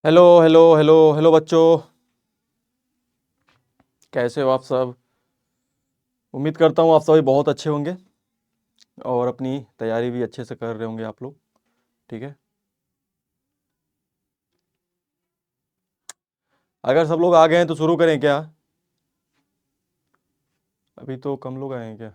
Hello hello hello hello बच्चों, कैसे हो आप सब। उम्मीद करता हूँ आप सभी बहुत अच्छे होंगे और अपनी तैयारी भी अच्छे से कर रहे होंगे आप लोग। ठीक है, अगर सब लोग आ गए हैं तो शुरू करें क्या। अभी तो कम लोग आए हैं क्या।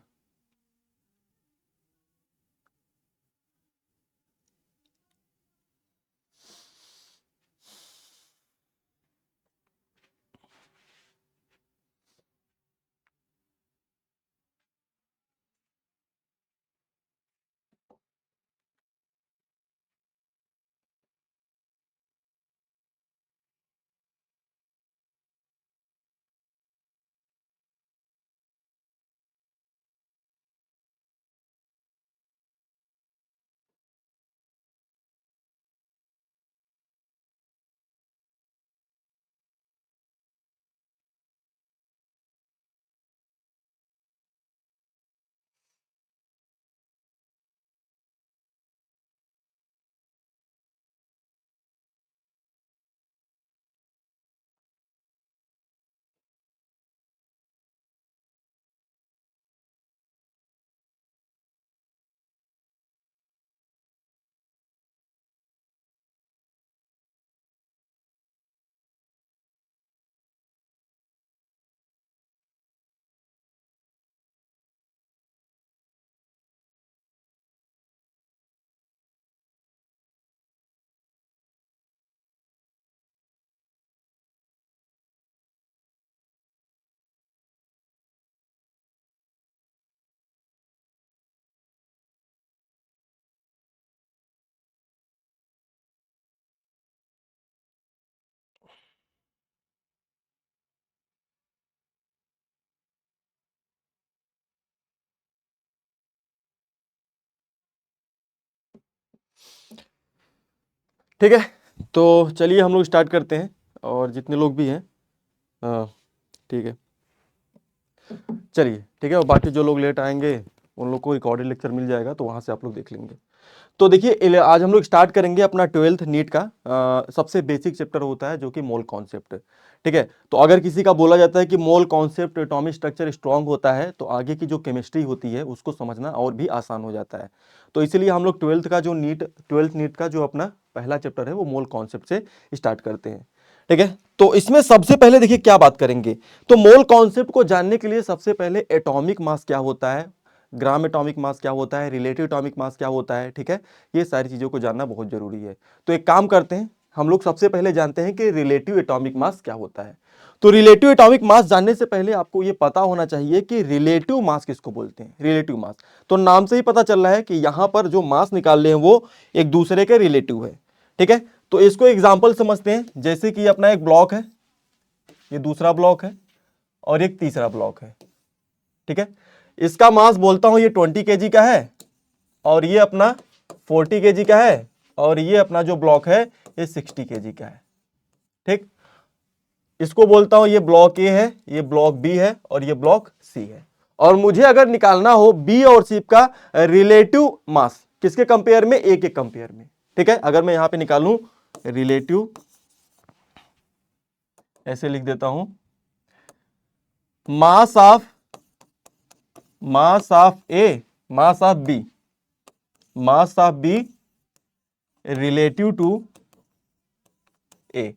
ठीक है, तो चलिए हम लोग स्टार्ट करते हैं और जितने लोग भी हैं। हाँ, ठीक है, चलिए ठीक है। और बाकी जो लोग लेट आएंगे उन लोग को रिकॉर्डेड लेक्चर मिल जाएगा, तो वहाँ से आप लोग देख लेंगे। तो देखिए, आज हम लोग स्टार्ट करेंगे अपना 12th नीट का सबसे बेसिक चैप्टर होता है जो कि मोल कॉन्सेप्ट। ठीक है, तो अगर किसी का बोला जाता है कि mole concept atomic structure strong होता है तो आगे की जो केमिस्ट्री होती है उसको समझना और भी आसान हो जाता है। तो इसीलिए हम लोग 12th नीट का जो अपना पहला चैप्टर है वो मोल कॉन्सेप्ट से स्टार्ट करते हैं। ठीक है, तो इसमें सबसे पहले देखिए क्या बात करेंगे। तो मोल कॉन्सेप्ट को जानने के लिए सबसे पहले एटॉमिक मास क्या होता है, ग्राम एटॉमिक मास क्या होता है, रिलेटिव एटॉमिक मास क्या होता है। ठीक है, ये सारी चीज़ों को जानना बहुत जरूरी है। तो एक काम करते हैं, हम लोग सबसे पहले जानते हैं कि रिलेटिव एटॉमिक मास क्या होता है। तो रिलेटिव एटॉमिक मास जानने से पहले आपको ये पता होना चाहिए कि रिलेटिव मास किसको बोलते हैं। रिलेटिव मास, तो नाम से ही पता चल रहा है कि यहां पर जो मास निकाल रहे हैं वो एक दूसरे के रिलेटिव है। ठीक है, तो इसको एग्जाम्पल समझते हैं। जैसे कि अपना एक ब्लॉक है, ये दूसरा ब्लॉक है और एक तीसरा ब्लॉक है। ठीक है, इसका मास बोलता हूं ये 20 kg का है और ये अपना 40 kg का है और ये अपना जो ब्लॉक है ये 60 kg का है। ठीक, इसको बोलता हूं ये ब्लॉक ए है, ये ब्लॉक बी है और ये ब्लॉक सी है। और मुझे अगर निकालना हो बी और सी का रिलेटिव मास किसके कंपेयर में, ए के कंपेयर में। ठीक है, अगर मैं यहां पे निकालूं रिलेटिव, ऐसे लिख देता हूं, mass of A, mass of B, mass of B relative to A.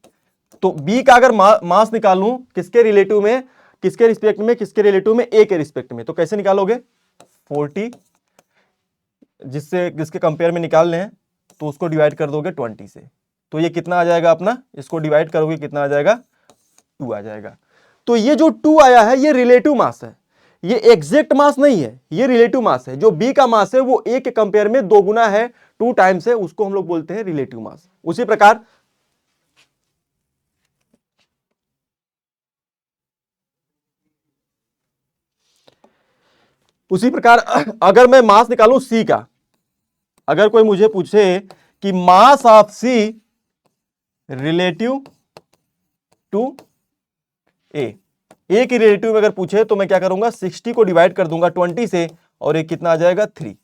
तो बी का अगर मास निकालूं किसके रिलेटिव में, किसके रिस्पेक्ट में, किसके रिलेटिव में, ए के रिस्पेक्ट में, तो कैसे निकालोगे 40, जिससे किसके कंपेयर में निकाल रहे हैं तो उसको डिवाइड कर दोगे 20 से, तो ये कितना आ जाएगा अपना, इसको डिवाइड करोगे कितना आ जाएगा 2 आ जाएगा। तो ये जो 2 आया है ये रिलेटिव मास है, ये एग्जैक्ट मास नहीं है, ये रिलेटिव मास है। जो बी का मास है वो ए के कंपेयर में 2 गुना है, 2 टाइम्स है, उसको हम लोग बोलते हैं रिलेटिव मास। उसी प्रकार अगर मैं मास निकालूं सी का, अगर कोई मुझे पूछे कि mass of C relative to A की रिलेटिव में अगर पूछे तो मैं क्या करूंगा 60 को डिवाइड कर दूंगा 20 से और ये कितना आ जाएगा 3।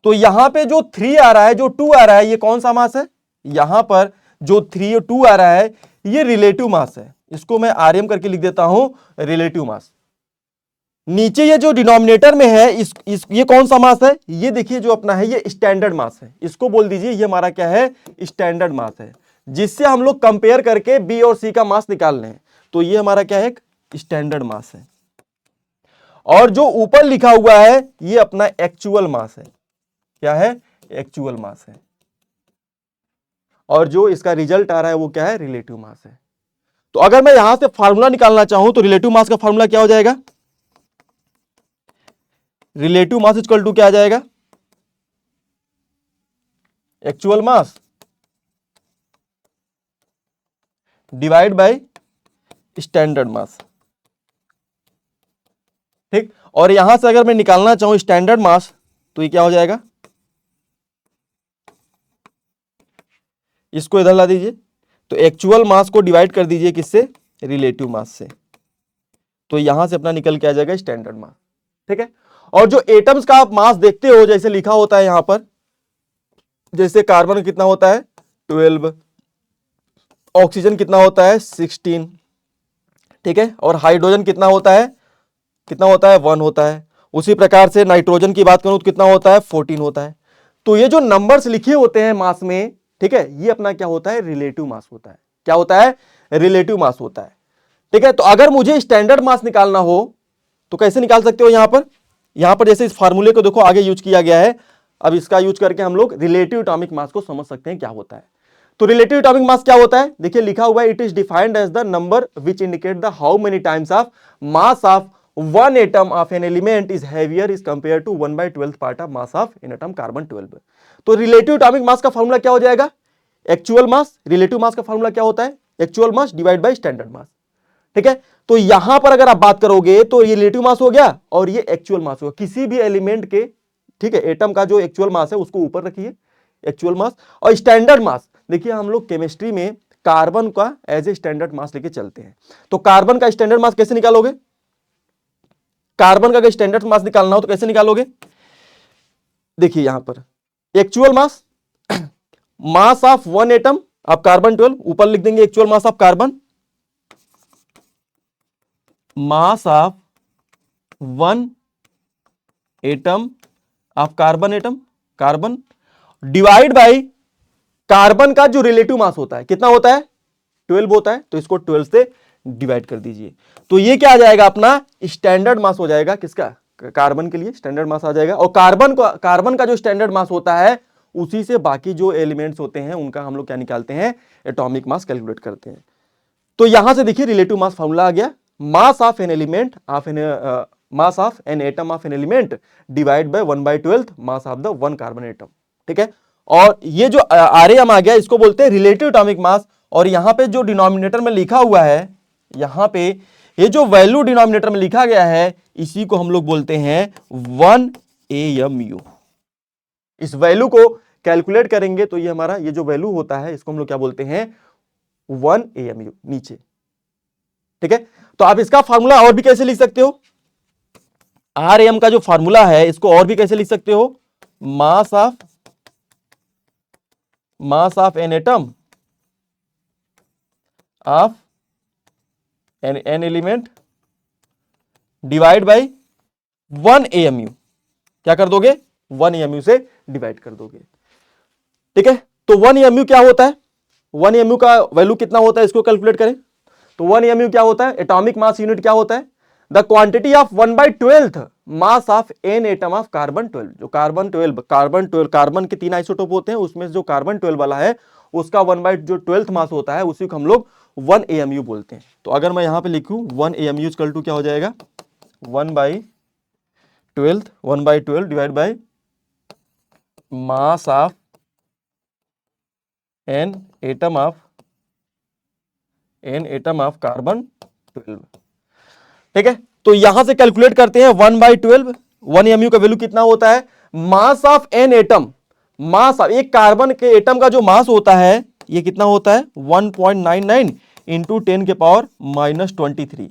तो यहां पे जो 3 आ रहा है, जो 2 आ रहा है, ये कौन सा मास है, यहां पर जो 3 और 2 आ रहा है ये रिलेटिव मास है, इसको मैं आरएम करके लिख देता हूं रिलेटिव मास। नीचे ये जो डिनोमिनेटर में है ये कौन सा मास है, ये देखिए जो अपना है ये स्टैंडर्ड मास है, इसको बोल दीजिए ये हमारा क्या है स्टैंडर्ड मास है, जिससे हम लोग कंपेयर करके बी और सी का मास निकाल लें। तो ये हमारा क्या है एक स्टैंडर्ड मास है। और जो ऊपर लिखा हुआ है ये अपना एक्चुअल मास है, क्या है एक्चुअल मास है। और जो इसका रिजल्ट आ रहा है वो क्या है रिलेटिव मास है। तो अगर मैं यहां से फार्मूला निकालना चाहूं तो रिलेटिव मास का फार्मूला क्या हो जाएगा, रिलेटिव मास इक्वल टू क्या आ जाएगा, actual mass divide by standard mass. ठीक, और यहां से अगर मैं निकालना चाहूं स्टैंडर्ड मास तो ये क्या हो जाएगा, इसको इधर ला दीजिए, तो एक्चुअल मास को डिवाइड कर दीजिए किससे, रिलेटिव मास से, तो यहां से अपना निकल के आ जाएगा स्टैंडर्ड मास। ठीक है, और जो एटम्स का आप मास देखते हो जैसे लिखा होता है यहां पर, जैसे कार्बन कितना होता है 12, ऑक्सीजन कितना होता है 16, ठीक है, और हाइड्रोजन कितना होता है 1 होता है। उसी प्रकार से नाइट्रोजन की बात करूं तो कितना होता है 14 होता है। तो ये जो नंबर्स लिखे होते हैं मास में, ठीक है, ये अपना क्या होता है रिलेटिव मास होता है, क्या होता है रिलेटिव मास होता है। ठीक है, तो अगर मुझे स्टैंडर्ड मास निकालना हो तो कैसे निकाल सकते हो, यहां पर जैसे इस फार्मूले को देखो आगे यूज किया गया है, अब इसका यूज करके हम लोग रिलेटिव एटॉमिक मास को समझ सकते हैं क्या होता है। तो रिलेटिव एटॉमिक मास क्या होता है, देखिए लिखा हुआ है it is defined as the number which indicate the how many times of mass of one atom of an element is heavier is compared to 1/12 part of mass of an atom carbon 12। तो relative atomic mass का formula क्या हो जाएगा, actual मास, relative mass का formula क्या होता है actual mass divide by standard mass. ठीक है, तो यहां पर अगर आप बात करोगे तो ये रिलेटिव मास हो गया और ये एक्चुअल मास होगा किसी भी एलिमेंट के। ठीक है, एटम का जो एक्चुअल मास है उसको ऊपर रखिए एक्चुअल मास, और स्टैंडर्ड मास देखिए हम लोग केमिस्ट्री में कार्बन का एज ए स्टैंडर्ड मास लेके चलते हैं। तो कार्बन का स्टैंडर्ड मास कैसे निकालोगे, कार्बन का अगर स्टैंडर्ड मास निकालना हो तो कैसे निकालोगे, देखिए यहां पर actual mass, mass of one atom of carbon 12, ऊपर लिख देंगे actual mass of carbon, mass of one atom of carbon divide by carbon का जो रिलेटिव मास होता है कितना होता है 12 होता है, तो इसको 12 से डिवाइड कर दीजिए। तो ये क्या आ जाएगा अपना स्टैंडर्ड मास हो जाएगा, किसका कार्बन के लिए स्टैंडर्ड मास आ जाएगा। और कार्बन का जो स्टैंडर्ड मास होता है उसी से बाकी जो एलिमेंट्स होते हैं उनका हम लोग क्या निकालते हैं एटॉमिक मास कैलकुलेट करते हैं। तो यहां से देखिए रिलेटिव मास फॉर्मूला आ गया, मास of an element mass of an atom of an element divide by 1/12 mass of the one carbon atom. ठीक है, और ये जो आरएम आ गया इसको बोलते हैं रिलेटिव एटॉमिक मास। और यहां पे जो डिनोमिनेटर में लिखा हुआ है, यहां पे ये जो वैल्यू डिनोमिनेटर में लिखा गया है इसी को हम लोग बोलते हैं 1 AMU। इस वैल्यू को कैलकुलेट करेंगे तो ये हमारा ये जो वैल्यू होता है इसको हम लोग क्या बोलते हैं 1 AMU नीचे। ठीक है, तो आप इसका फार्मूला और भी कैसे लिख सकते हो, आरएम का जो फार्मूला है इसको और भी कैसे लिख सकते हो, मास of an atom of an element divide by 1 AMU, क्या कर दोगे 1 AMU से डिवाइड कर दोगे। ठीक है, तो 1 AMU क्या होता है, 1 AMU का वैल्यू कितना होता है इसको कैलकुलेट करें। तो 1 AMU क्या होता है, एटॉमिक मास यूनिट क्या होता है, the quantity of 1/12 mass of an atom of carbon 12। जो कार्बन के 3 आइसोटोप होते हैं उसमें जो कार्बन 12 वाला है उसका 1/12 मास होता है, उसी को हम लोग 1 AMU बोलते हैं। तो अगर मैं यहां पे लिखूं 1 AMU इक्वल टू क्या हो जाएगा 1/12 divide by mass of an atom of carbon 12। ठीक है, तो यहां से कैलकुलेट करते हैं 1/12, 1 AMU का वैल्यू कितना होता है, मास of an atom, mass of एक कार्बन के एटम का जो मास होता है ये कितना होता है 1.99 इंटू 10 के पावर -23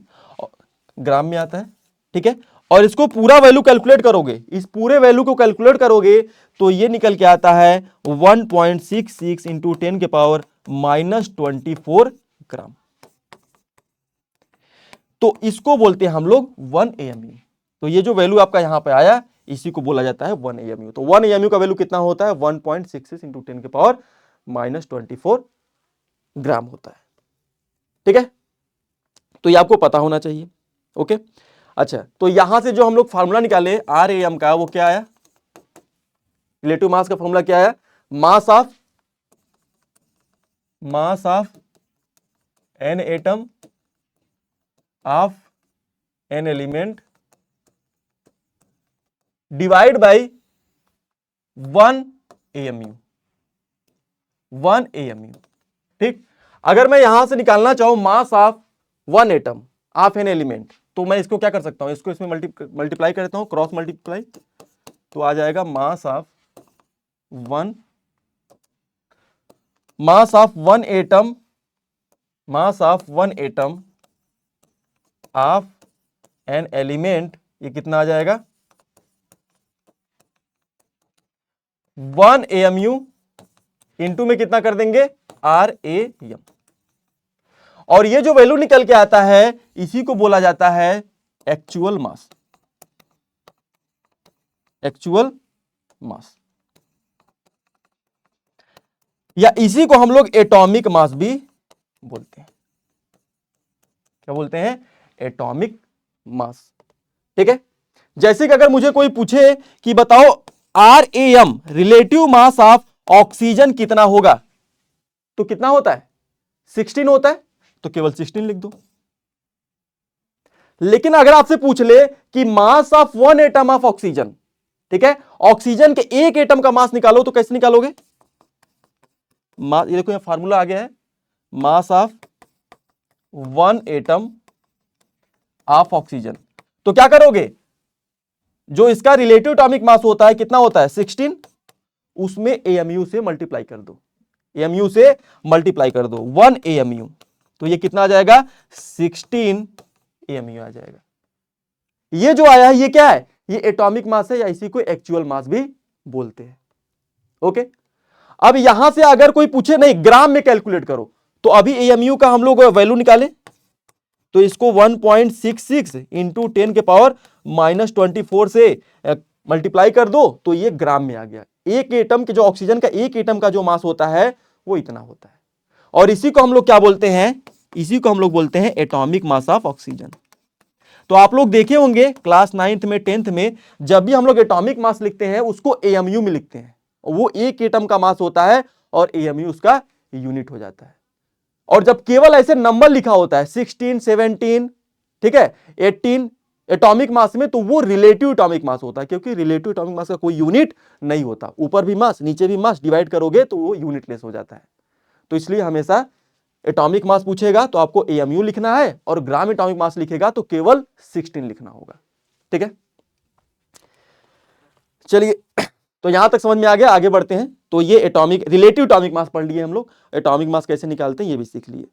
ग्राम में आता है। ठीक है, और इसको पूरा वैल्यू कैलकुलेट करोगे, इस पूरे वैल्यू को कैलकुलेट करोगे तो ये निकल के आता है 1.66 इंटू 10 के पावर -24 ग्राम। तो इसको बोलते हैं हम लोग 1 AMU। तो ये जो वैल्यू आपका यहां पे आया इसी को बोला जाता है 1 AMU। तो 1 AMU का वैल्यू कितना होता है 1.66 × 10⁻⁻⁴ ग्राम होता है। ठीक है, तो ये आपको पता होना चाहिए। ओके, अच्छा, तो यहां से जो हम लोग फार्मूला निकाले RAM का, वो क्या आया, रिलेटिव मास का फार्मूला क्या आया, मास of an atom of an element divide by 1 AMU। 1 AMU। ठीक, अगर मैं यहां से निकालना चाहूं मास of 1 atom of an element, तो मैं इसको क्या कर सकता हूं, इसको इसमें मल्टीप्लाई कर देता हूं, क्रॉस मल्टीप्लाई, तो आ जाएगा मास of 1 atom of an element, ये कितना आ जाएगा 1 AMU इंटू में कितना कर देंगे RAM। और ये जो वैल्यू निकल के आता है इसी को बोला जाता है एक्चुअल मास। एक्चुअल मास, या इसी को हम लोग एटॉमिक मास भी बोलते हैं। क्या बोलते हैं, एटॉमिक मास। ठीक है, जैसे कि अगर मुझे कोई पूछे कि बताओ RAM relative mass of oxygen कितना होगा, तो कितना होता है 16 होता है, तो केवल 16 लिख दो। लेकिन अगर आपसे पूछ ले कि mass of 1 atom of oxygen, ठीक है, ऑक्सीजन के एक एटम का मास निकालो, तो कैसे निकालोगे, ये देखो यहां फार्मूला आ गया है, मास ऑफ 1 एटम ऑफ ऑक्सीजन। तो क्या करोगे, जो इसका रिलेटिव एटॉमिक मास होता है कितना होता है 16, उसमें AMU से मल्टीप्लाई कर दो, AMU से मल्टीप्लाई कर दो 1 AMU, तो ये कितना आ जाएगा 16 AMU आ जाएगा। ये जो आया है ये क्या है, ये एटॉमिक मास है, या इसी को एक्चुअल मास भी बोलते हैं। ओके, अब यहां से अगर कोई पूछे नहीं ग्राम में कैलकुलेट करो, तो अभी AMU का हम लोग वैल्यू निकाले, तो इसको 1.66 इंटू 10⁻⁻24 से मल्टीप्लाई कर दो, तो ये ग्राम में आ गया। एक एटम के जो ऑक्सीजन का एक एटम का जो मास होता है वो इतना होता है, और इसी को हम लोग क्या बोलते हैं, इसी को हम लोग बोलते हैं एटॉमिक मास ऑफ ऑक्सीजन। तो आप लोग देखे होंगे क्लास 9th में 10th में, जब भी हम लोग एटॉमिक मास लिखते हैं उसको AMU में लिखते हैं, वो एक एटम का मास होता है और AMU उसका यूनिट हो जाता है। और जब केवल ऐसे नंबर लिखा होता है 16, 17, ठीक है, 18 एटॉमिक मास में, तो वो रिलेटिव एटॉमिक मास होता है, क्योंकि रिलेटिव एटॉमिक मास का कोई यूनिट नहीं होता, ऊपर भी मास नीचे भी मास डिवाइड करोगे तो वो यूनिटलेस हो जाता है। तो इसलिए हमेशा एटॉमिक मास पूछेगा तो आपको AMU लिखना है, और ग्राम एटॉमिक मास लिखेगा तो केवल 16 लिखना होगा। ठीक है, चलिए, तो यहां तक समझ में आ गया, आगे बढ़ते हैं। तो ये एटॉमिक रिलेटिव एटॉमिक मास पढ़ लिए हम लोग, एटॉमिक मास कैसे निकालते हैं ये भी सीख लिए।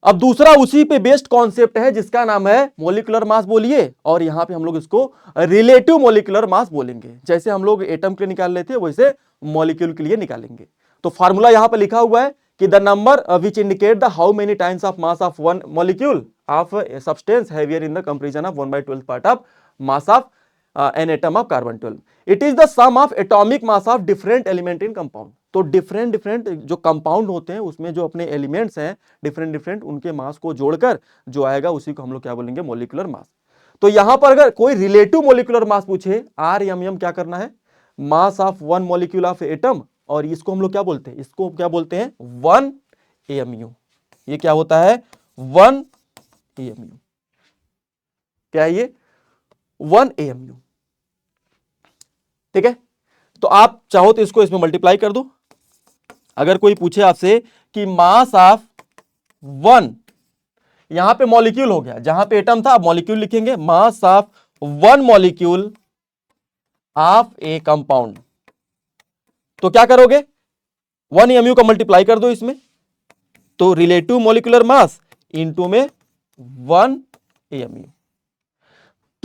अब दूसरा उसी पे बेस्ड कॉन्सेप्ट है जिसका नाम है मॉलिक्यूलर मास बोलिए, और यहां पे हम लोग इसको रिलेटिव मॉलिक्यूलर मास बोलेंगे। जैसे हम लोग एटम के लिए निकाल लेते हैं वैसे मॉलिक्यूल के लिए निकालेंगे। तो फार्मूला यहां पे लिखा हुआ है कि the number which indicate the how many times of mass of one molecule of substance heavier in the comparison of 1/12 part of mass of an atom of carbon 12। It is the sum of atomic mass of different element in compound. तो different जो compound होते हैं उसमें जो अपने elements हैं different उनके मास को जोड़कर जो आएगा उसी को हम लोग क्या बोलेंगे, मॉलिक्यूलर मास। तो यहां पर अगर कोई रिलेटिव मॉलिक्यूलर मास पूछे RMM, क्या करना है, मास ऑफ 1 मॉलिक्यूल ऑफ एटम, और इसको हम लोग क्या बोलते हैं, इसको क्या बोलते हैं 1 AMU। ये क्या होता है 1 AMU, क्या है ये 1 AMU। ठीक है, तो आप चाहो तो इसको इसमें मल्टीप्लाई कर दो। अगर कोई पूछे आपसे कि मास ऑफ 1, यहां पे मॉलिक्यूल हो गया, जहां पे एटम था आप मॉलिक्यूल लिखेंगे, मास of 1 molecule of A compound, तो क्या करोगे 1 AMU का मल्टीप्लाई कर दो इसमें, तो रिलेटिव मॉलिक्यूलर मास इनटू में 1 AMU।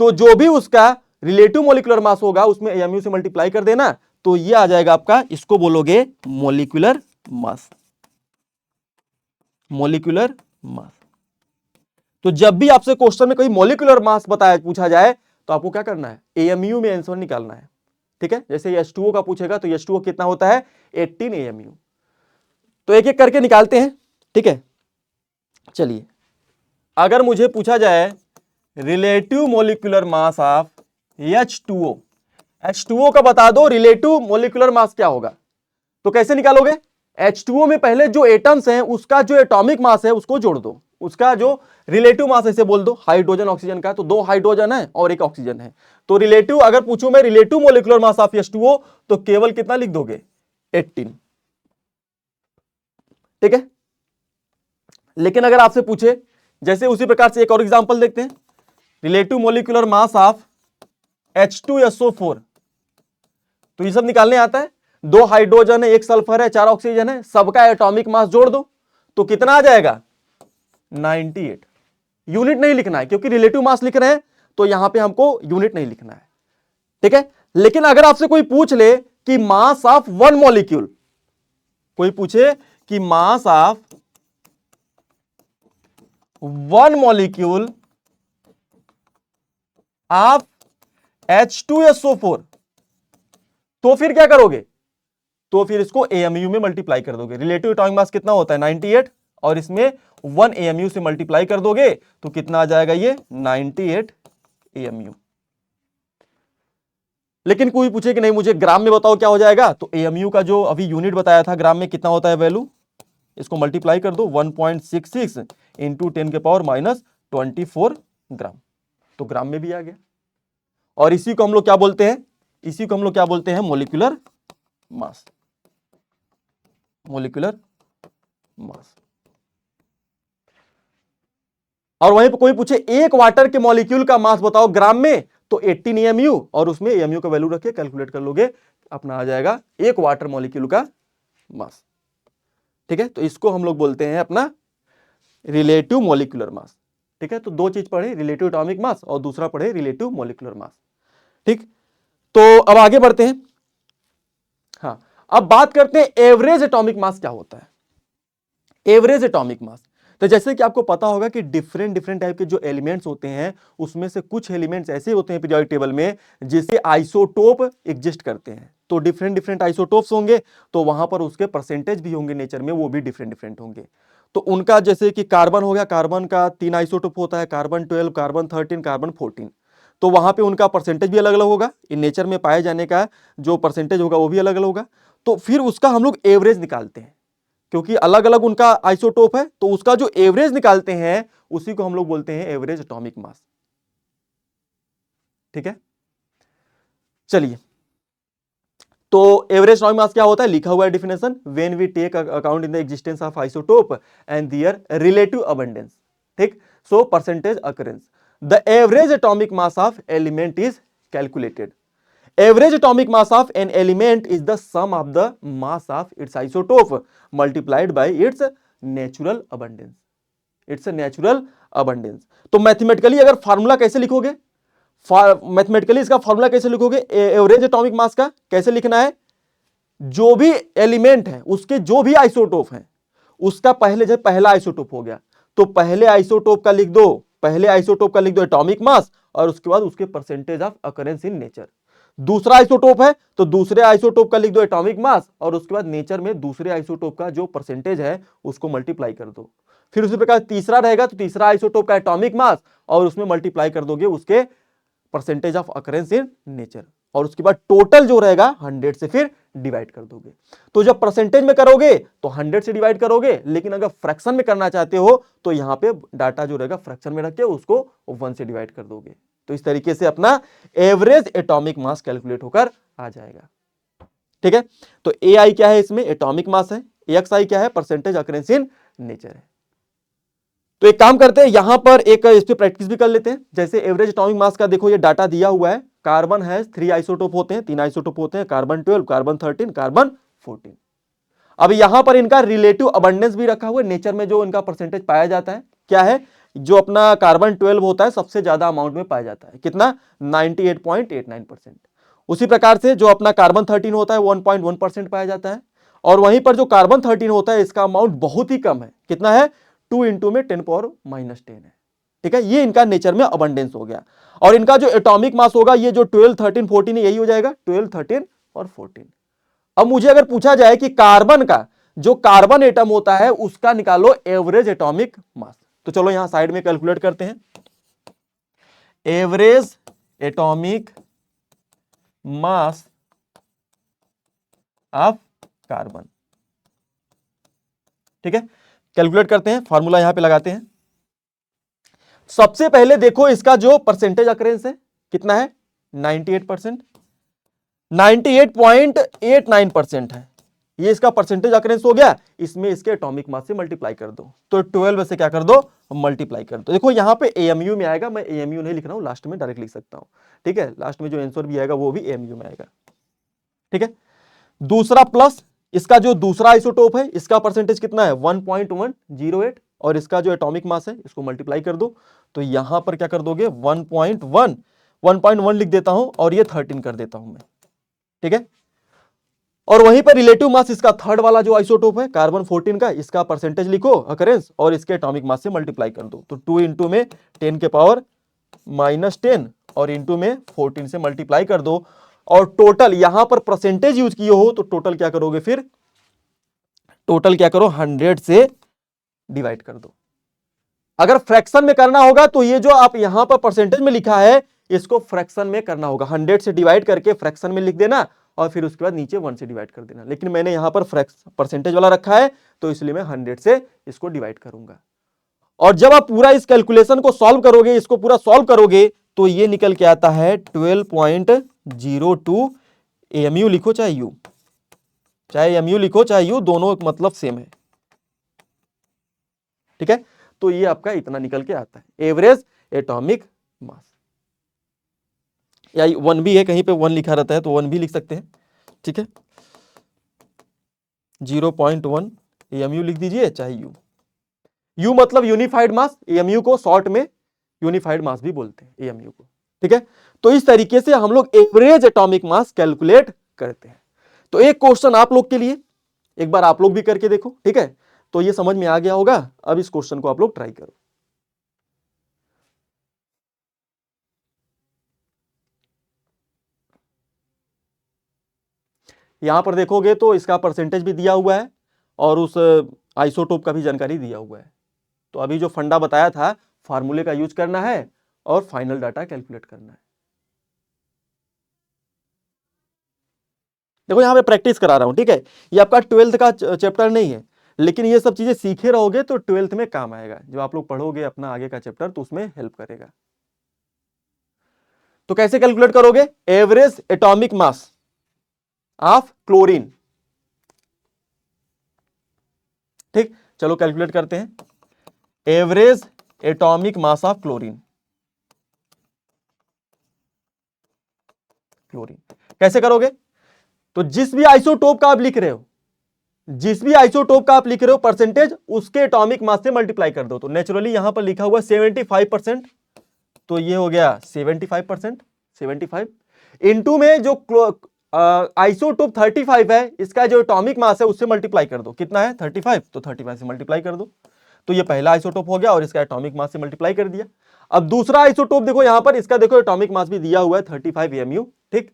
तो जो भी उसका रिलेटिव मॉलिक्यूलर मास होगा उसमें AMU से मल्टीप्लाई कर देना, तो ये आ जाएगा आपका, इसको बोलोगे मॉलिक्यूलर मास। Molecular mass. तो जब भी आपसे क्वेश्चन में कोई मॉलिक्यूलर मास बताया पूछा जाए तो आपको क्या करना है, एएमयू में आंसर निकालना है। ठीक है, जैसे H2O का पूछेगा तो H2O कितना होता है, 18 AMU। तो एक एक करके निकालते हैं। ठीक है, चलिए अगर मुझे पूछा जाए relative molecular mass of H2O, H2O का बता दो रिलेटिव मॉलिक्यूलर मास क्या होगा, तो कैसे निकालोगे, H2O में पहले जो एटम्स हैं उसका जो एटॉमिक मास है उसको जोड़ दो, उसका जो रिलेटिव मास ऐसे बोल दो, हाइड्रोजन ऑक्सीजन का, तो 2 हाइड्रोजन है और 1 ऑक्सीजन है, तो रिलेटिव अगर पूछूं मैं relative molecular mass of H2O तो केवल कितना लिख दोगे, 18। ठीक है, लेकिन अगर आपसे पूछे जैसे उसी प्रकार से एक और एग्जांपल देखते हैं, relative molecular mass of H2SO4, तो ये सब निकालने आता है, 2 हाइड्रोजन है, 1 सल्फर है, 4 ऑक्सीजन है, सबका एटॉमिक मास जोड़ दो तो कितना आ जाएगा, 98। यूनिट नहीं लिखना है क्योंकि रिलेटिव मास लिख रहे हैं तो यहां पे हमको यूनिट नहीं लिखना है। ठीक है, लेकिन अगर आपसे कोई पूछ ले कि मास ऑफ वन मॉलिक्यूल, कोई पूछे कि mass of one molecule of H2SO4, तो फिर क्या करोगे, तो फिर इसको AMU में मल्टीप्लाई कर दोगे। रिलेटिव एटॉमिक मास कितना होता है 98 और इसमें 1 AMU से मल्टीप्लाई कर दोगे तो कितना आ जाएगा, ये 98 AMU। लेकिन कोई पूछे कि नहीं मुझे ग्राम में बताओ क्या हो जाएगा, तो AMU का जो अभी यूनिट बताया था ग्राम में कितना होता है वैल्यू, इसको मल्टीप्लाई कर दो 1.66 इंटू 10⁻24 ग्राम, तो ग्राम में भी आ गया। और इसी को हम लोग क्या बोलते हैं, इसी को हम लोग क्या बोलते हैं, मॉलिक्यूलर मास, मॉलिक्यूलर मास। और वहीं पर कोई पूछे एक वाटर के मॉलिक्यूल का मास बताओ ग्राम में, तो 18 AMU और उसमें AMU का वैल्यू रखे कैलकुलेट कर लोगे, अपना आ जाएगा एक वाटर मॉलिक्यूल का मास। ठीक है, तो इसको हम लोग बोलते हैं अपना रिलेटिव मॉलिक्यूलर मास। ठीक है, तो दो चीज पढ़े, रिलेटिव एटॉमिक मास और दूसरा पढ़े रिलेटिव मॉलिक्यूलर मास। ठीक, तो अब आगे बढ़ते हैं। हाँ, अब बात करते हैं एवरेज एटॉमिक मास क्या होता है। एवरेज एटॉमिक मास, तो जैसे कि आपको पता होगा कि डिफरेंट डिफरेंट टाइप के जो एलिमेंट्स होते हैं उसमें से कुछ एलिमेंट्स ऐसे होते हैं पीरियोडिक टेबल में जिसके आइसोटोप एग्जिस्ट करते हैं, तो डिफरेंट डिफरेंट आइसोटोप्स होंगे तो वहां पर उसके परसेंटेज भी होंगे नेचर में, वो भी डिफरेंट डिफरेंट होंगे। तो उनका जैसे कि कार्बन हो गया, कार्बन का 3 आइसोटोप होता है, कार्बन 12, कार्बन 13, कार्बन 14, तो वहां पे उनका परसेंटेज भी अलग अलग होगा, इन नेचर में पाए जाने का जो परसेंटेज होगा वो भी अलग अलग होगा। तो फिर उसका हम लोग एवरेज निकालते हैं क्योंकि अलग अलग उनका आइसोटोप है, तो उसका जो एवरेज निकालते हैं उसी को हम लोग बोलते हैं एवरेज एटॉमिक मास। ठीक है, चलिए, तो एवरेज एटॉमिक मास क्या होता है, लिखा हुआ है definition, when we take account in the existence of isotope and their relative abundance. ठीक, so percentage occurrence, the average atomic mass of element is calculated. Average atomic mass of an element is the sum of the mass of its isotope multiplied by its natural abundance. It's a natural abundance. तो mathematically अगर formula कैसे लिखोगे, mathematically इसका formula कैसे लिखोगे, average atomic मास का कैसे लिखना है, जो भी एलिमेंट है उसके जो भी आइसोटोप हैं उसका पहले जब पहला आइसोटोप हो गया तो पहले आइसोटोप का लिख दो, पहले आइसोटोप का लिख दो एटॉमिक मास और उसके बाद उसके percentage of occurrence in nature. दूसरा आइसोटोप है तो दूसरे आइसोटोप का लिख दो एटॉमिक मास और उसके बाद नेचर में दूसरे आइसोटोप का जो परसेंटेज है उसको मल्टीप्लाई कर दो। फिर उसी प्रकार तीसरा रहेगा तो तीसरा आइसोटोप का एटॉमिक मास और उसमें मल्टीप्लाई कर दोगे उसके percentage of occurrence in nature, और उसके बाद टोटल जो रहेगा 100 से फिर डिवाइड कर दोगे। तो जब परसेंटेज में करोगे तो 100 से डिवाइड करोगे, लेकिन अगर फ्रैक्शन में करना चाहते हो तो यहां पे डाटा जो रहेगा फ्रैक्शन में रख के उसको 1 से डिवाइड कर दोगे। तो इस तरीके से अपना एवरेज एटॉमिक मास कैलकुलेट होकर आ जाएगा। ठीक है, तो AI क्या है, इसमें एटॉमिक मास है, AXI क्या है, परसेंटेज अकरेंस इन नेचर है। तो एक काम करते हैं, यहां पर एक इस पे प्रैक्टिस भी कर लेते हैं। जैसे एवरेज एटॉमिक मास का देखो ये डाटा दिया हुआ है, कार्बन है 3 आइसोटोप होते हैं, 3 आइसोटोप होते हैं, कार्बन 12, कार्बन 13, कार्बन 14। अब यहां पर इनका रिलेटिव अबंडेंस भी रखा हुआ है, नेचर में जो इनका परसेंटेज पाया जाता है क्या है, जो अपना कार्बन 12 होता है सबसे ज्यादा अमाउंट में पाया जाता है, कितना 98.89%। उसी प्रकार से जो अपना कार्बन 13 होता है 1.1% पाया जाता है, और वहीं पर जो कार्बन 13 होता है इसका अमाउंट बहुत ही कम है, कितना है 2 इंटू में 10⁻⁻10 है। ठीक है, ये इनका नेचर में अबंडेंस हो गया। और इनका जो एटॉमिक मास होगा ये जो 12 13 14 यही हो जाएगा, 12 13 और 14। अब मुझे अगर पूछा जाए कि कार्बन का जो कार्बन एटम होता है उसका निकालो एवरेज एटॉमिक मास, तो चलो यहां साइड में कैलकुलेट करते हैं। Average atomic mass of carbon, ठीक है, कैलकुलेट करते हैं, फॉर्मूला यहां पे लगाते हैं। सबसे पहले देखो इसका जो परसेंटेज अकरेंस है कितना है 98%, 98.89% है, ये इसका परसेंटेज अकरेंस हो गया। इसमें इसके एटॉमिक मास से मल्टीप्लाई कर दो, तो 12 से क्या कर दो मल्टीप्लाई कर दो। देखो यहां पे एएमयू में आएगा, मैं एएमयू नहीं लिख रहा हूं, लास्ट में डायरेक्ट लिख सकता हूं। ठीक है, लास्ट में जो आंसर भी आएगा वो भी एएमयू में आएगा। ठीक है, दूसरा प्लस इसका जो दूसरा आइसोटोप है इसका परसेंटेज कितना है 1.108, और इसका जो एटॉमिक मास है इसको मल्टीप्लाई कर दो, तो यहां पर क्या कर दोगे 1.1 लिख देता हूं और ये 13 कर देता हूं मैं। ठीक है, और वहीं पर रिलेटिव मास इसका थर्ड वाला जो आइसोटोप है कार्बन 14 का, इसका परसेंटेज लिखो अकरेंस और इसके एटॉमिक मास से मल्टीप्लाई कर दो, तो 2 इंटू में 10⁻⁻10 और इंटू में 14 से मल्टीप्लाई कर दो, और टोटल यहां पर परसेंटेज यूज किए हो तो टोटल क्या करोगे, फिर टोटल क्या करो 100 से डिवाइड कर दो। अगर फ्रैक्शन में करना होगा तो ये जो आप यहां पर परसेंटेज में लिखा है इसको फ्रैक्शन में करना होगा, 100 से डिवाइड करके फ्रैक्शन में लिख देना और फिर उसके बाद नीचे 1 से डिवाइड कर देना। लेकिन मैंने यहां पर परसेंटेज वाला रखा है तो इसलिए मैं 100 से इसको डिवाइड करूंगा। और जब आप पूरा इस कैलकुलेशन को सॉल्व करोगे, इसको पूरा सॉल्व करोगे, तो ये निकल के आता है 12.02 एमयू लिखो चाहे यू, चाहे एमयू लिखो चाहे यू, दोनों मतलब सेम है। ठीक है, तो ये आपका इतना निकल के आता है एवरेज एटॉमिक मास। या 1 भी है, कहीं पे 1 लिखा रहता है तो 1 भी लिख सकते हैं। ठीक है, 0.1 एमयू लिख दीजिए चाहे यू, यू मतलब यूनिफाइड मास, एमयू को शॉर्ट में यूनिफाइड मास भी बोलते हैं एमयू को। ठीक है, तो इस तरीके से हम लोग एवरेज एटॉमिक मास कैलकुलेट करते हैं। तो एक क्वेश्चन आप लोग के लिए, एक बार आप लोग भी करके देखो। ठीक है, तो ये समझ में आ गया होगा, अब इस क्वेश्चन को आप लोग ट्राई करो। यहां पर देखोगे तो इसका परसेंटेज भी दिया हुआ है और उस आइसोटोप का भी जानकारी दिया हुआ है। तो अभी जो फंडा बताया था फार्मूले का यूज करना है और फाइनल डाटा कैलकुलेट करना है। देखो यहां पे प्रैक्टिस करा रहा हूं। ठीक है, ये आपका 12th का चैप्टर नहीं है, लेकिन ये सब चीजें सीखे रहोगे तो 12th में काम आएगा, जो आप लोग पढ़ोगे अपना आगे का चैप्टर तो उसमें हेल्प करेगा। तो कैसे कैलकुलेट करोगे, average atomic mass of chlorine. ठीक, चलो कैलकुलेट करते हैं average atomic mass of chlorine. Chlorine कैसे करोगे, तो जिस भी आइसोटोप का आप लिख रहे हो, जिस भी आइसोटोप का आप लिख रहे हो परसेंटेज उसके एटॉमिक मास से मल्टीप्लाई कर दो। तो नेचुरली यहां पर लिखा हुआ 75%, तो ये हो गया 75%, 75 इंटू में जो आइसोटोप 35 है इसका जो एटॉमिक मास है उससे मल्टीप्लाई कर दो। कितना है 35, तो 35 से मल्टीप्लाई कर दो, तो ये पहला आइसोटोप हो गया और इसका एटॉमिक मास से मल्टीप्लाई कर दिया। अब दूसरा आइसोटोप देखो यहां पर, इसका देखो एटॉमिक मास भी दिया हुआ है 35 एमयू। ठीक,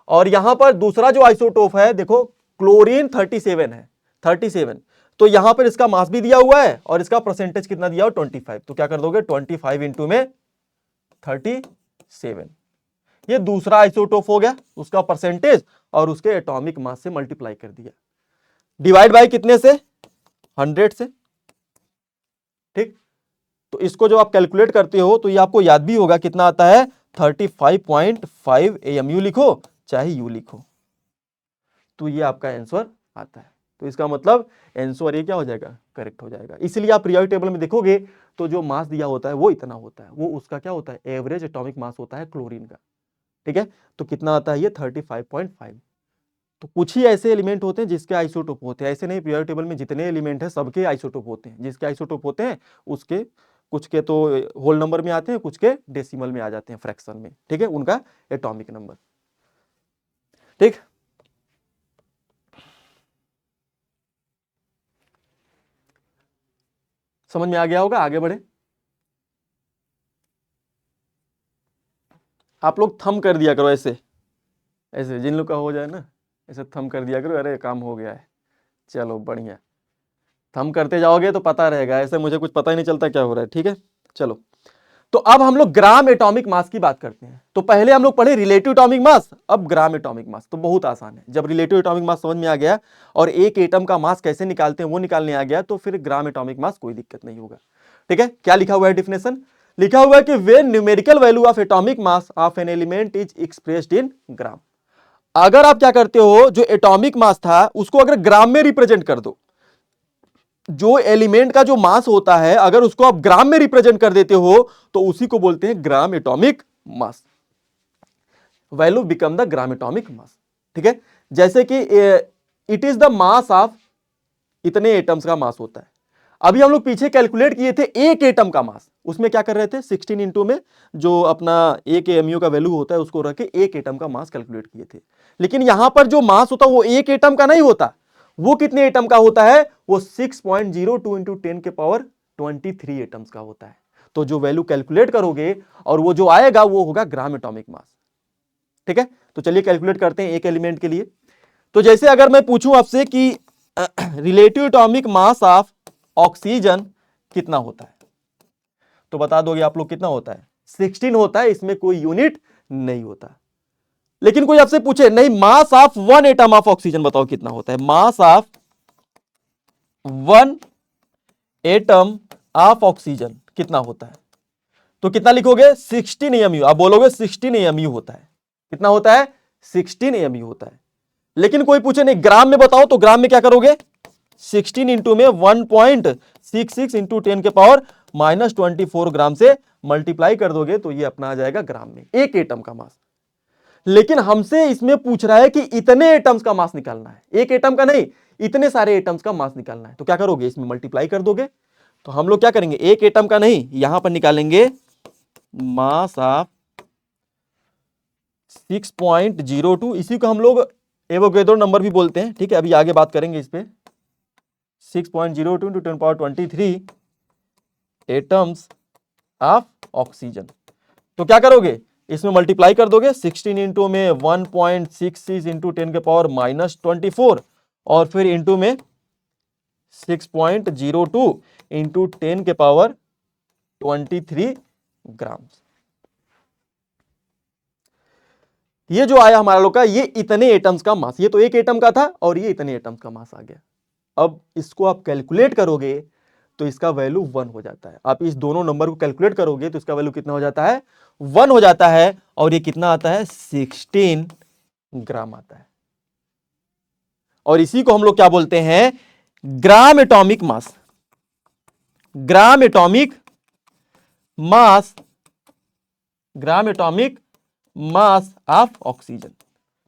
और यहां पर दूसरा जो आइसोटोप है देखो क्लोरीन 37 है, 37, तो यहां पर इसका मास भी दिया हुआ है और इसका परसेंटेज कितना दिया हो 25, तो क्या कर दोगे 25 इंटू में 37, ये दूसरा आइसोटोप हो गया, उसका परसेंटेज और उसके एटॉमिक मास से मल्टीप्लाई कर दिया, डिवाइड बाय कितने से 100 से। ठीक, तो इसको जो आप कैलकुलेट करते हो तो ये आपको याद भी होगा कितना आता है 35.5 एमयू लिखो चाहे यू लिखो, तो ये आपका आंसर आता है। तो इसका मतलब आंसर ये क्या हो जाएगा, करेक्ट हो जाएगा। इसलिए आप पीरियोडिक टेबल में देखोगे तो जो मास दिया होता है वो इतना होता है, वो उसका क्या होता है एवरेज एटॉमिक मास होता है क्लोरीन का। ठीक है, तो कितना आता है ये 35.5। तो कुछ ही ऐसे एलिमेंट होते हैं जिसके आइसोटोप होते हैं, ऐसे नहीं पीरियोडिक टेबल में जितने एलिमेंट हैं सबके आइसोटोप होते हैं, जिसके आइसोटोप होते हैं उसके कुछ के तो होल नंबर में आते हैं, कुछ के डेसिमल में आ जाते हैं, फ्रैक्शन में। ठीक है, उनका एटॉमिक नंबर। ठीक, समझ में आ गया होगा, आगे बढ़े। आप लोग थंब कर दिया करो ऐसे, ऐसे जिन लोग का हो जाए ना, ऐसे थंब कर दिया करो, अरे काम हो गया है। चलो बढ़िया, थंब करते जाओगे तो पता रहेगा, ऐसे मुझे कुछ पता ही नहीं चलता क्या हो रहा है। ठीक है, चलो तो अब हम लोग ग्राम एटॉमिक मास की बात करते हैं। तो पहले हम लोग पढ़े रिलेटिव एटॉमिक मास, अब ग्राम एटॉमिक मास। तो बहुत आसान है, जब रिलेटिव एटॉमिक मास समझ में आ गया और एक एटम का मास कैसे निकालते हैं वो निकालने आ गया, तो फिर ग्राम एटॉमिक मास कोई दिक्कत नहीं होगा। ठीक है, क्या लिखा हुआ है डेफिनेशन, लिखा हुआ है कि when numerical value of atomic mass of an element is expressed in gram. अगर आप क्या करते हो, जो एटॉमिक मास था उसको अगर ग्राम में रिप्रेजेंट कर दो, जो एलिमेंट का जो मास होता है अगर उसको आप ग्राम में रिप्रेजेंट कर देते हो तो उसी को बोलते हैं gram atomic mass. Value become the gram atomic mass. ठीक है, जैसे कि it is the mass of, इतने एटम्स का मास होता है। अभी हम लोग पीछे कैलकुलेट किए थे एक एटम का मास, उसमें क्या कर रहे थे 16 इंटू में जो अपना एक एमयू का वैल्यू होता है उसको रख के एक एटम का मास कैलकुलेट किए थे। लेकिन यहां पर जो मास होता है वो एक एटम का नहीं होता, वो कितने एटम का होता है, वो 6.02 इंटू 10 के पावर 23 एटम्स का होता है। तो जो वैल्यू कैलकुलेट करोगे और वो जो आएगा वो होगा ग्राम एटॉमिक मास। ठीक है, तो चलिए कैलकुलेट करते हैं एक एलिमेंट के लिए। तो जैसे अगर मैं पूछूं आपसे कि relative atomic mass of oxygen कितना होता है, तो बता दोगे आप लोग कितना होता है, 16 होता है, इसमें कोई यूनिट नहीं होता। लेकिन कोई आपसे पूछे नहीं मास of one atom of oxygen बताओ कितना होता है, मास of one atom of oxygen कितना होता है, तो कितना लिखोगे 16 एमयू। आप बोलोगे 16 एमयू होता है, कितना होता है 16 एमयू होता है। लेकिन कोई पूछे नहीं ग्राम में बताओ, तो ग्राम में क्या करोगे 16 इंटू में 1.66 इंटू 10 के पावर -24 ग्राम से मल्टीप्लाई कर दोगे तो ये अपना आ जाएगा ग्राम में एक एटम का मास। लेकिन हमसे इसमें पूछ रहा है कि इतने एटम्स का मास निकालना है, एक एटम का नहीं, इतने सारे एटम्स का मास निकालना है। तो क्या करोगे, इसमें मल्टीप्लाई कर दोगे। तो हम लोग क्या करेंगे, एक एटम का नहीं, यहां पर निकालेंगे मास ऑफ 6.02, इसी को हम लोग एवोगैड्रो नंबर भी बोलते हैं। ठीक है, अभी आगे बात करेंगे इस पे। 6.02 into 10 power 23 atoms of oxygen. तो क्या करोगे, इसमें मल्टीप्लाई कर दोगे, 16 इंटू में 1.66 इंटू 10 के पावर -24 और फिर इंटू में 6.02 इंटू 10 के पावर 23 ग्राम। ये जो आया हमारा लोग का, ये इतने एटम्स का मास, ये तो एक एटम का था और ये इतने एटम्स का मास आ गया। अब इसको आप कैलकुलेट करोगे तो इसका वैल्यू 1 हो जाता है। आप इस दोनों नंबर को कैलकुलेट करोगे तो इसका वैल्यू कितना हो जाता है, 1 हो जाता है। और ये कितना आता है 16 ग्राम आता है। और इसी को हम लोग क्या बोलते हैं, gram atomic mass. Gram atomic mass, gram atomic mass of oxygen.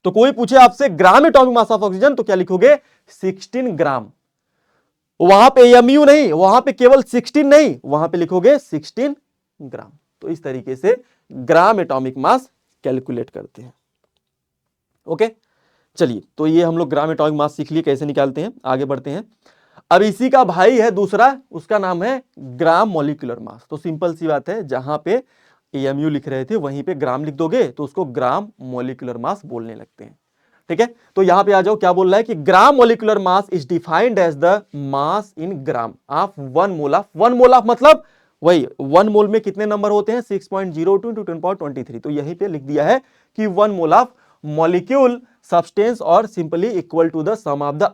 तो कोई पूछे आपसे gram atomic mass of oxygen तो क्या लिखोगे 16 ग्राम। वहां पे एमयू नहीं, वहां पे केवल 16 नहीं, वहां पे लिखोगे 16 ग्राम। तो इस तरीके से ग्राम एटॉमिक मास कैलकुलेट करते हैं। ओके, चलिए तो ये हम लोग ग्राम एटॉमिक मास सीख लिए कैसे निकालते हैं। आगे बढ़ते हैं। अब इसी का भाई है दूसरा, उसका नाम है ग्राम मॉलिक्यूलर मास। तो सिंपल सी बात है, जहां पे एमयू लिख रहे थे वहीं पे ग्राम लिख दोगे तो उसको ग्राम मॉलिक्यूलर मास बोलने लगते हैं। ठीक है, तो यहां पे आ जाओ, क्या बोल रहा है कि gram molecular mass is defined as the mass in gram of 1 mole of, 1 mole of मतलब वही 1 मोल में कितने नंबर होते हैं 6.02 इंटू 10 पावर 23। तो यहीं पे लिख दिया है कि 1 मोल ऑफ मॉलिक्यूल सब्सटेंस और simply equal to the sum of the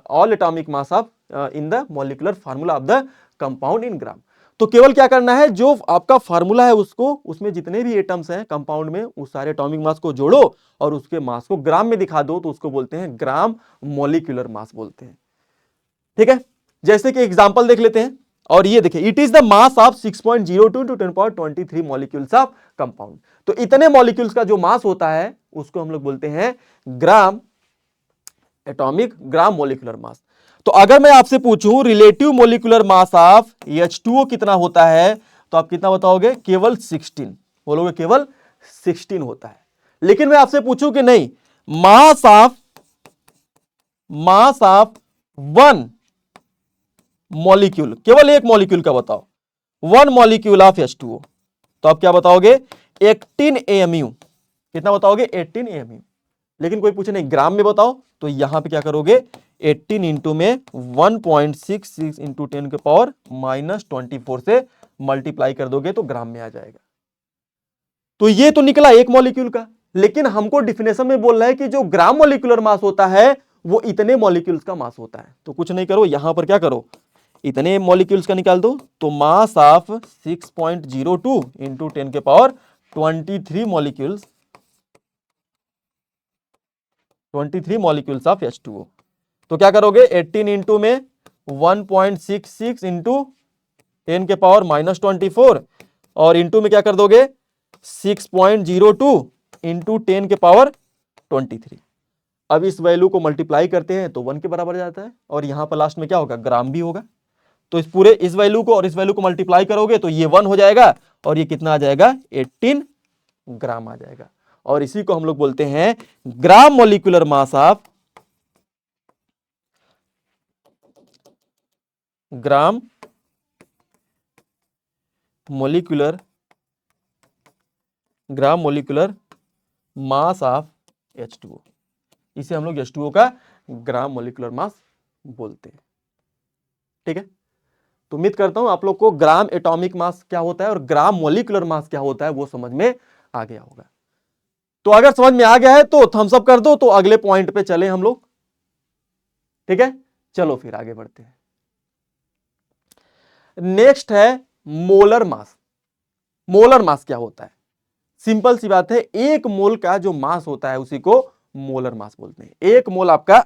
all atomic mass of in the molecular formula of the compound in gram. तो केवल क्या करना है, जो आपका फार्मूला है उसको, उसमें जितने भी एटम्स हैं कंपाउंड में उस सारे एटॉमिक मास को जोड़ो और उसके मास को ग्राम में दिखा दो, तो उसको बोलते हैं ग्राम मॉलिक्यूलर मास बोलते हैं। ठीक है, जैसे कि एग्जांपल देख लेते हैं। और ये देखिए, it is the mass of 6.02 to 10 power 23 molecules of compound. तो इतने मॉलिक्यूल्स का जो मास होता है उसको हम लोग बोलते हैं ग्राम एटॉमिक, ग्राम मॉलिक्यूलर मास। तो अगर मैं आपसे पूछूं relative molecular mass of H2O कितना होता है, तो आप कितना बताओगे, केवल 16 बोलोगे, केवल 16 होता है। लेकिन मैं आपसे पूछूं कि नहीं मास ऑफ वन मॉलिक्यूल, केवल एक मॉलिक्यूल का बताओ, 1 मॉलिक्यूल ऑफ H2O, तो आप क्या बताओगे 18 AMU। कितना बताओगे 18 AMU। लेकिन कोई पूछे नहीं ग्राम में बताओ, तो यहां पे क्या करोगे 18 इंटू में 1.66 इंटू 10 के पावर -24 से मल्टीप्लाई कर दोगे तो ग्राम में आ जाएगा। तो ये तो निकला एक मॉलिक्यूल का, लेकिन हमको डिफिनेशन में बोल रहा है कि जो ग्राम मॉलिक्यूलर मास होता है वो इतने मॉलिक्यूल्स का मास होता है। तो कुछ नहीं करो, यहां पर क्या करो इतने मॉलिक्यूल्स का निकाल दो, तो मास ऑफ 6.02 इंटू 10 के power 23 molecules, 23 molecules of H2O। तो क्या करोगे 18 इंटू में 1.66 इंटू 10 के पावर -24 और इंटू में क्या कर दोगे 6.02 इंटू 10 के पावर 23। अब इस वैल्यू को मल्टीप्लाई करते हैं तो 1 के बराबर जाता है, और यहां पर लास्ट में क्या होगा ग्राम भी होगा। तो इस पूरे इस वैल्यू को और इस वैल्यू को मल्टीप्लाई करोगे तो ये 1 हो जाएगा, और ये कितना आ जाएगा 18 ग्राम आ जाएगा। और इसी को हम लोग बोलते हैं ग्राम molecular mass of, gram molecular mass of H2O। इसे हम लोग H2O का ग्राम मॉलिक्यूलर मास बोलते हैं। ठीक है, तो उम्मीद करता हूं आप लोग को ग्राम एटॉमिक मास क्या होता है और ग्राम मॉलिक्यूलर मास क्या होता है वो समझ में आ गया होगा। तो अगर समझ में आ गया है तो थम्स अप कर दो, तो अगले पॉइंट पे चले हम लोग। ठीक है, चलो फिर आगे बढ़ते हैं। नेक्स्ट है मोलर मास। मोलर मास क्या होता है? सिंपल सी बात है, एक मोल का जो मास होता है उसी को मोलर मास बोलते हैं। एक मोल आपका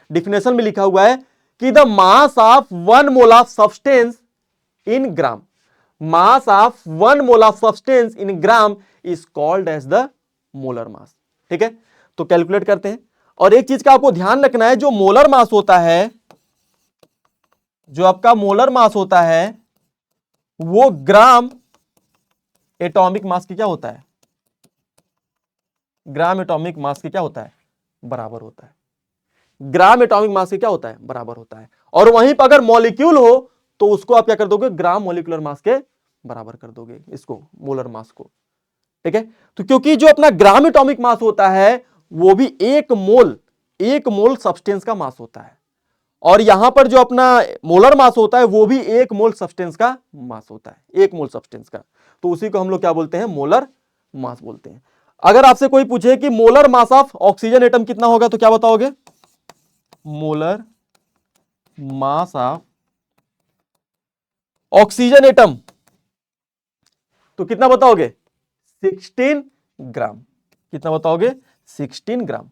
डिफिनेशन में लिखा हुआ है कि the mass of 1 mole of substance in gram, mass of 1 mole of substance in gram is called as the molar mass. ठीक है, तो कैलकुलेट करते हैं। और एक चीज का आपको ध्यान रखना है, जो मोलर मास होता है, जो आपका मोलर मास होता है वो ग्राम एटॉमिक मास की क्या होता है, ग्राम एटॉमिक मास की क्या होता है बराबर होता है। ग्राम एटॉमिक मास की क्या होता है बराबर होता है। और वहीं पर अगर मॉलिक्यूल हो तो उसको आप क्या कर दोगे ग्राम मॉलिक्यूलर मास के बराबर कर दोगे, इसको मोलर मास को। ठीक है, तो क्योंकि जो अपना ग्राम एटॉमिक मास होता है वो भी एक मोल सब्सटेंस का मास होता है, और यहां पर जो अपना मोलर मास होता है वो भी एक मोल सब्सटेंस का मास होता है, एक मोल सब्सटेंस का। तो उसी को हम लोग क्या बोलते हैं मोलर मास बोलते हैं। अगर आपसे कोई पूछे कि molar mass of oxygen atom कितना होगा तो क्या बताओगे, molar mass of oxygen atom, तो कितना बताओगे 16 ग्राम। कितना बताओगे 16 ग्राम,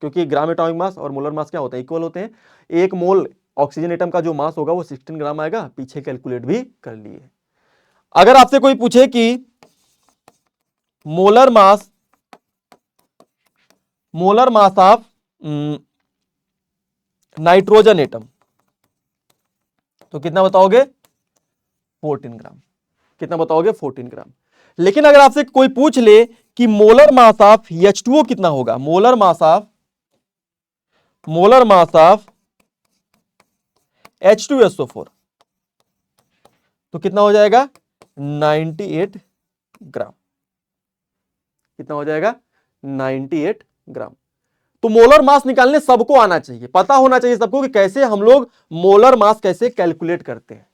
क्योंकि ग्राम एटॉमिक मास और मोलर मास क्या होता है इक्वल होते हैं। एक मोल ऑक्सीजन एटम का जो मास होगा वो 16 ग्राम आएगा, पीछे कैलकुलेट भी कर लिए। अगर आपसे कोई पूछे कि molar mass of nitrogen atom, तो कितना बताओगे 14 ग्राम। कितना बताओगे 14 ग्राम। लेकिन अगर आपसे कोई पूछ ले कि मोलर मास ऑफ H2O कितना होगा, मोलर मास ऑफ H2SO4, तो कितना हो जाएगा 98 ग्राम। कितना हो जाएगा 98 ग्राम। तो मोलर मास निकालने सबको आना चाहिए, पता होना चाहिए सबको कि कैसे हम लोग मोलर मास कैसे कैलकुलेट करते हैं।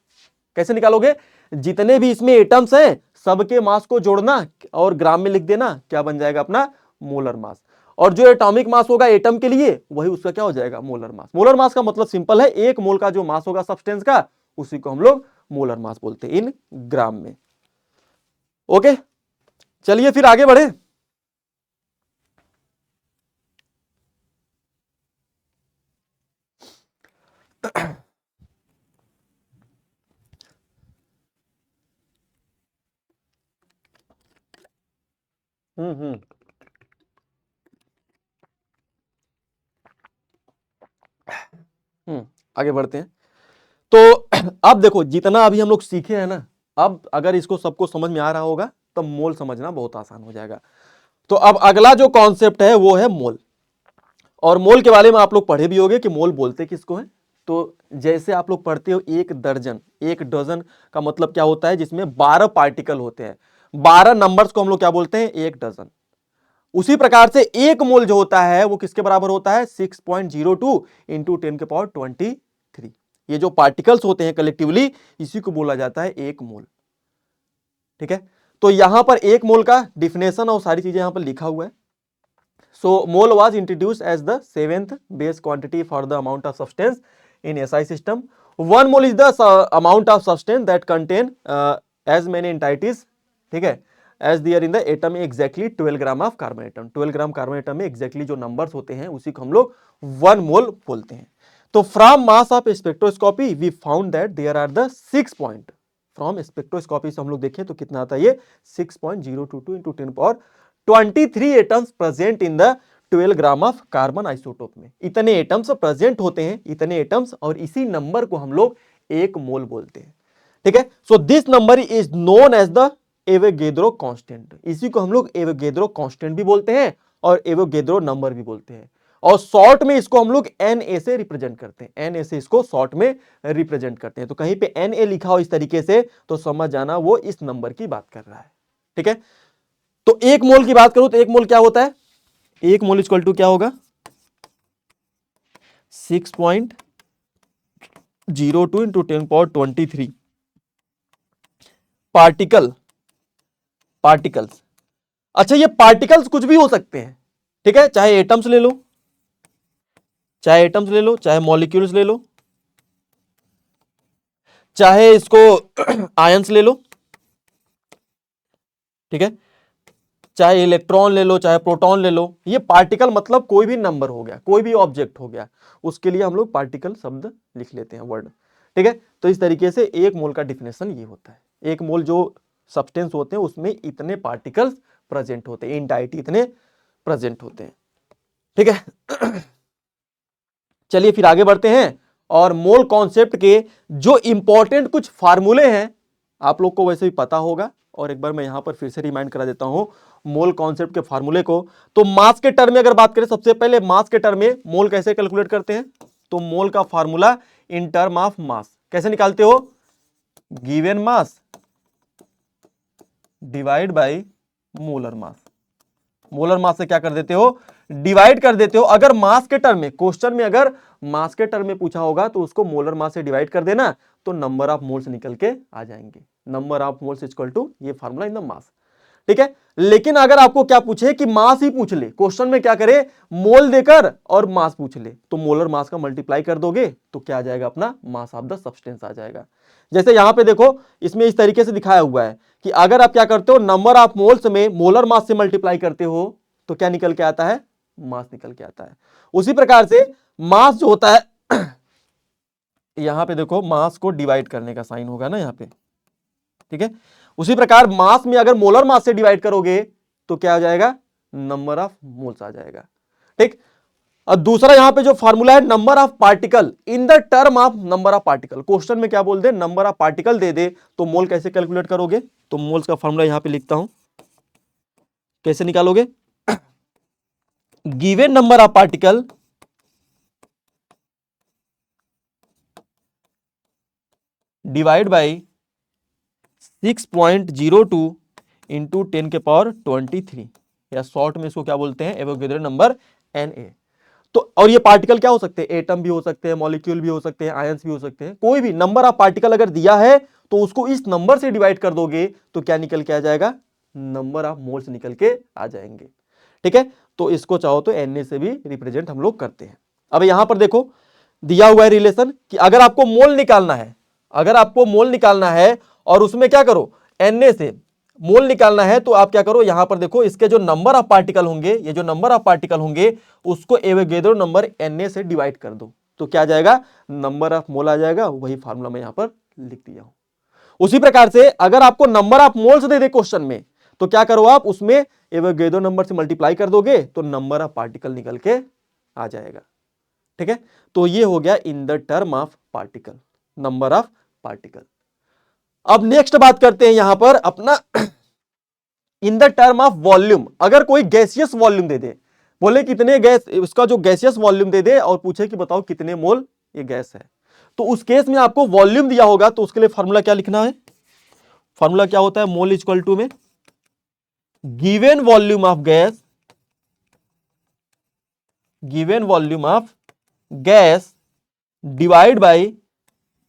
कैसे निकालोगे, जितने भी इसमें एटम्स हैं सबके मास को जोड़ना और ग्राम में लिख देना, क्या बन जाएगा अपना मोलर मास। और जो एटॉमिक मास होगा एटम के लिए वही उसका क्या हो जाएगा मोलर मास। मोलर मास का मतलब सिंपल है, एक मोल का जो मास होगा सब्सटेंस का उसी को हम लोग मोलर मास बोलते हैं इन ग्राम में। ओके, चलिए फिर आगे बढ़े। हम्म, आगे बढ़ते हैं। तो अब देखो जितना अभी हम लोग सीखे हैं ना, अब अगर इसको सबको समझ में आ रहा होगा तो मोल समझना बहुत आसान हो जाएगा। तो अब अगला जो कॉन्सेप्ट है वो है मोल। और मोल के बारे में आप लोग पढ़े भी होंगे कि मोल बोलते किसको है। तो जैसे आप लोग पढ़ते हो एक दर्जन, एक डजन का मतलब क्या होता है, जिसमें 12 पार्टिकल होते हैं, 12 नंबर्स को हम लोग क्या बोलते हैं, एक डजन। उसी प्रकार से एक मोल जो होता है वो किसके बराबर होता है, 6.02 इंटू 10⁻23। ये जो पार्टिकल्स होते हैं कलेक्टिवली, इसी को बोला जाता है एक मोल। ठीक है, तो यहां पर एक मोल का डिफिनेशन और सारी चीजें यहां पर लिखा हुआ है। So mole was introduced as the 7th base quantity for the amount of substance in SI system. 1 mole is the amount of substance that contain as many entities, ठीक है, as there in the atom exactly 12 gram of carbon atom. 12 gram carbon atom में exactly जो numbers होते हैं उसी को हम लोग 1 मोल बोलते हैं। तो from mass of spectroscopy we found that there are the 6 point, from spectroscopy से हम लोग देखें तो कितना आता है ये 6.022 into 10⁻23 atoms present in the 12 gram of carbon isotope में। इतने एटम्स प्रेजेंट होते हैं, इतने एटम्स, और इसी नंबर को हम लोग एक मोल बोलते हैं। ठीक है, so this number is known as the Avogadro constant. इसी को हम लोग एवोगैड्रो कांस्टेंट भी बोलते हैं और एवोगैड्रो नंबर भी बोलते हैं, और शॉर्ट में इसको हम लोग Na से रिप्रेजेंट करते हैं। Na से इसको शॉर्ट में रिप्रेजेंट करते हैं। तो कहीं पे Na लिखा हो इस तरीके से तो समझ जाना वो इस नंबर की बात कर रहा है। ठीक है, तो एक मोल की बात करूं तो एक मोल क्या होता है, एक मोल इक्वल टू क्या होगा, 6.02 इंटू 10⁻23 पार्टिकल्स। अच्छा, ये पार्टिकल्स कुछ भी हो सकते हैं, ठीक है, चाहे एटम्स ले लो, चाहे मॉलिक्यूल्स ले लो, चाहे इसको आयंस ले लो, ठीक है, चाहे इलेक्ट्रॉन ले लो, चाहे प्रोटॉन ले लो। ये पार्टिकल मतलब कोई भी नंबर हो गया, कोई भी ऑब्जेक्ट हो गया, उसके लिए हम लोग पार्टिकल शब्द लिख लेते हैं, वर्ड। ठीक है, तो इस तरीके से एक मोल का डिफिनेशन ये होता है। एक मोल जो सब्सटेंस होते हैं उसमें इतने पार्टिकल्स प्रेजेंट होते हैं, एंटाइटी इतने प्रेजेंट होते हैं। ठीक है, चलिए फिर आगे बढ़ते हैं, और मोल कॉन्सेप्ट के जो इंपॉर्टेंट कुछ फार्मूले हैं आप लोग को वैसे भी पता होगा, और एक बार मैं यहां पर फिर से रिमाइंड करा देता हूं मोल कॉन्सेप्ट के फार्मूले को। तो मास के टर्म में अगर बात करें, सबसे पहले मास के टर्म में मोल कैसे कैलकुलेट करते हैं, तो मोल का formula in term of mass कैसे निकालते हो, given mass divide by molar mass. Molar mass से क्या कर देते हो, डिवाइड कर देते हो। अगर मास के टर्म में, क्वेश्चन में अगर मास के टर्म में पूछा होगा तो उसको मोलर मास से डिवाइड कर देना, तो नंबर ऑफ मोल्स निकल के आ जाएंगे। Number of moles equal to ये फार्मूला इन द मास। ठीक है, लेकिन अगर आपको क्या पूछे कि मास ही पूछ ले, क्वेश्चन में क्या करे, मोल देकर और मास पूछ ले, तो मोलर मास का मल्टीप्लाई कर दोगे तो क्या आ जाएगा, अपना मास ऑफ द सब्सटेंस आ जाएगा। जैसे यहां पे देखो, इसमें इस तरीके से दिखाया हुआ है कि अगर आप क्या करते हो, नंबर ऑफ मोल्स में मोलर मास से मल्टीप्लाई करते हो तो क्या निकल के आता है, मास निकल के आता है। उसी प्रकार से मास जो होता है यहां पे देखो, मास को डिवाइड करने का साइन होगा ना यहां पे, ठीक है। उसी प्रकार मास में अगर मोलर मास से डिवाइड करोगे तो क्या आ जाएगा, नंबर ऑफ मोल्स आ जाएगा। ठीक, और दूसरा यहां पे जो फार्मूला है, number of particle in the term of number of particle. Question में क्या बोल दे, नंबर ऑफ पार्टिकल दे दे, तो मोल कैसे कैलकुलेट करोगे, तो मोल्स का फार्मूला यहां पे लिखता हूं, कैसे निकालोगे, given number of particle divide by 6.02 into 10⁻23, या शॉर्ट में इसको क्या बोलते हैं, एवोगैड्रो नंबर Na। तो और ये पार्टिकल क्या हो सकते हैं, एटम भी हो सकते हैं, मॉलिक्यूल भी हो सकते हैं, आयंस भी हो सकते हैं, कोई भी नंबर ऑफ पार्टिकल अगर दिया है तो उसको इस नंबर से डिवाइड कर दोगे तो क्या निकल के आ जाएगा, नंबर ऑफ मोल्स निकल के आ जाएंगे। ठीक है, तो इसको चाहो तो Na से भी रिप्रेजेंट हम लोग करते हैं। अब यहां पर देखो दिया हुआ है रिलेशन कि अगर आपको मोल निकालना है, अगर आपको मोल निकालना है और उसमें क्या करो, Na से मोल निकालना है, तो आप क्या करो, यहां पर देखो इसके जो नंबर ऑफ पार्टिकल होंगे, ये जो नंबर ऑफ पार्टिकल होंगे उसको एवोगैड्रो नंबर Na से डिवाइड कर दो, तो क्या आ जाएगा, नंबर ऑफ मोल आ जाएगा। वही फार्मूला मैं यहां पर लिख दिया हूं। उसी प्रकार से अगर आपको number of moles they they question में, तो क्या करो, आप उसमें एवोगैड्रो नंबर से मल्टीप्लाई कर दोगे तो नंबर ऑफ पार्टिकल निकल के आ जाएगा। ठीक है, तो ये हो गया in the term of particle, number of particle. अब नेक्स्ट बात करते हैं यहां पर अपना in the term of volume. अगर कोई गैसियस वॉल्यूम दे दे, बोले कितने गैस, उसका जो गैसियस वॉल्यूम दे दे और पूछे कि बताओ कितने मोल ये गैस है, तो उस केस में आपको वॉल्यूम दिया होगा, तो उसके लिए फॉर्मूला क्या लिखना है? फॉर्मूला क्या होता है? मोल इक्वल टू में given volume of gas, given volume of gas divide by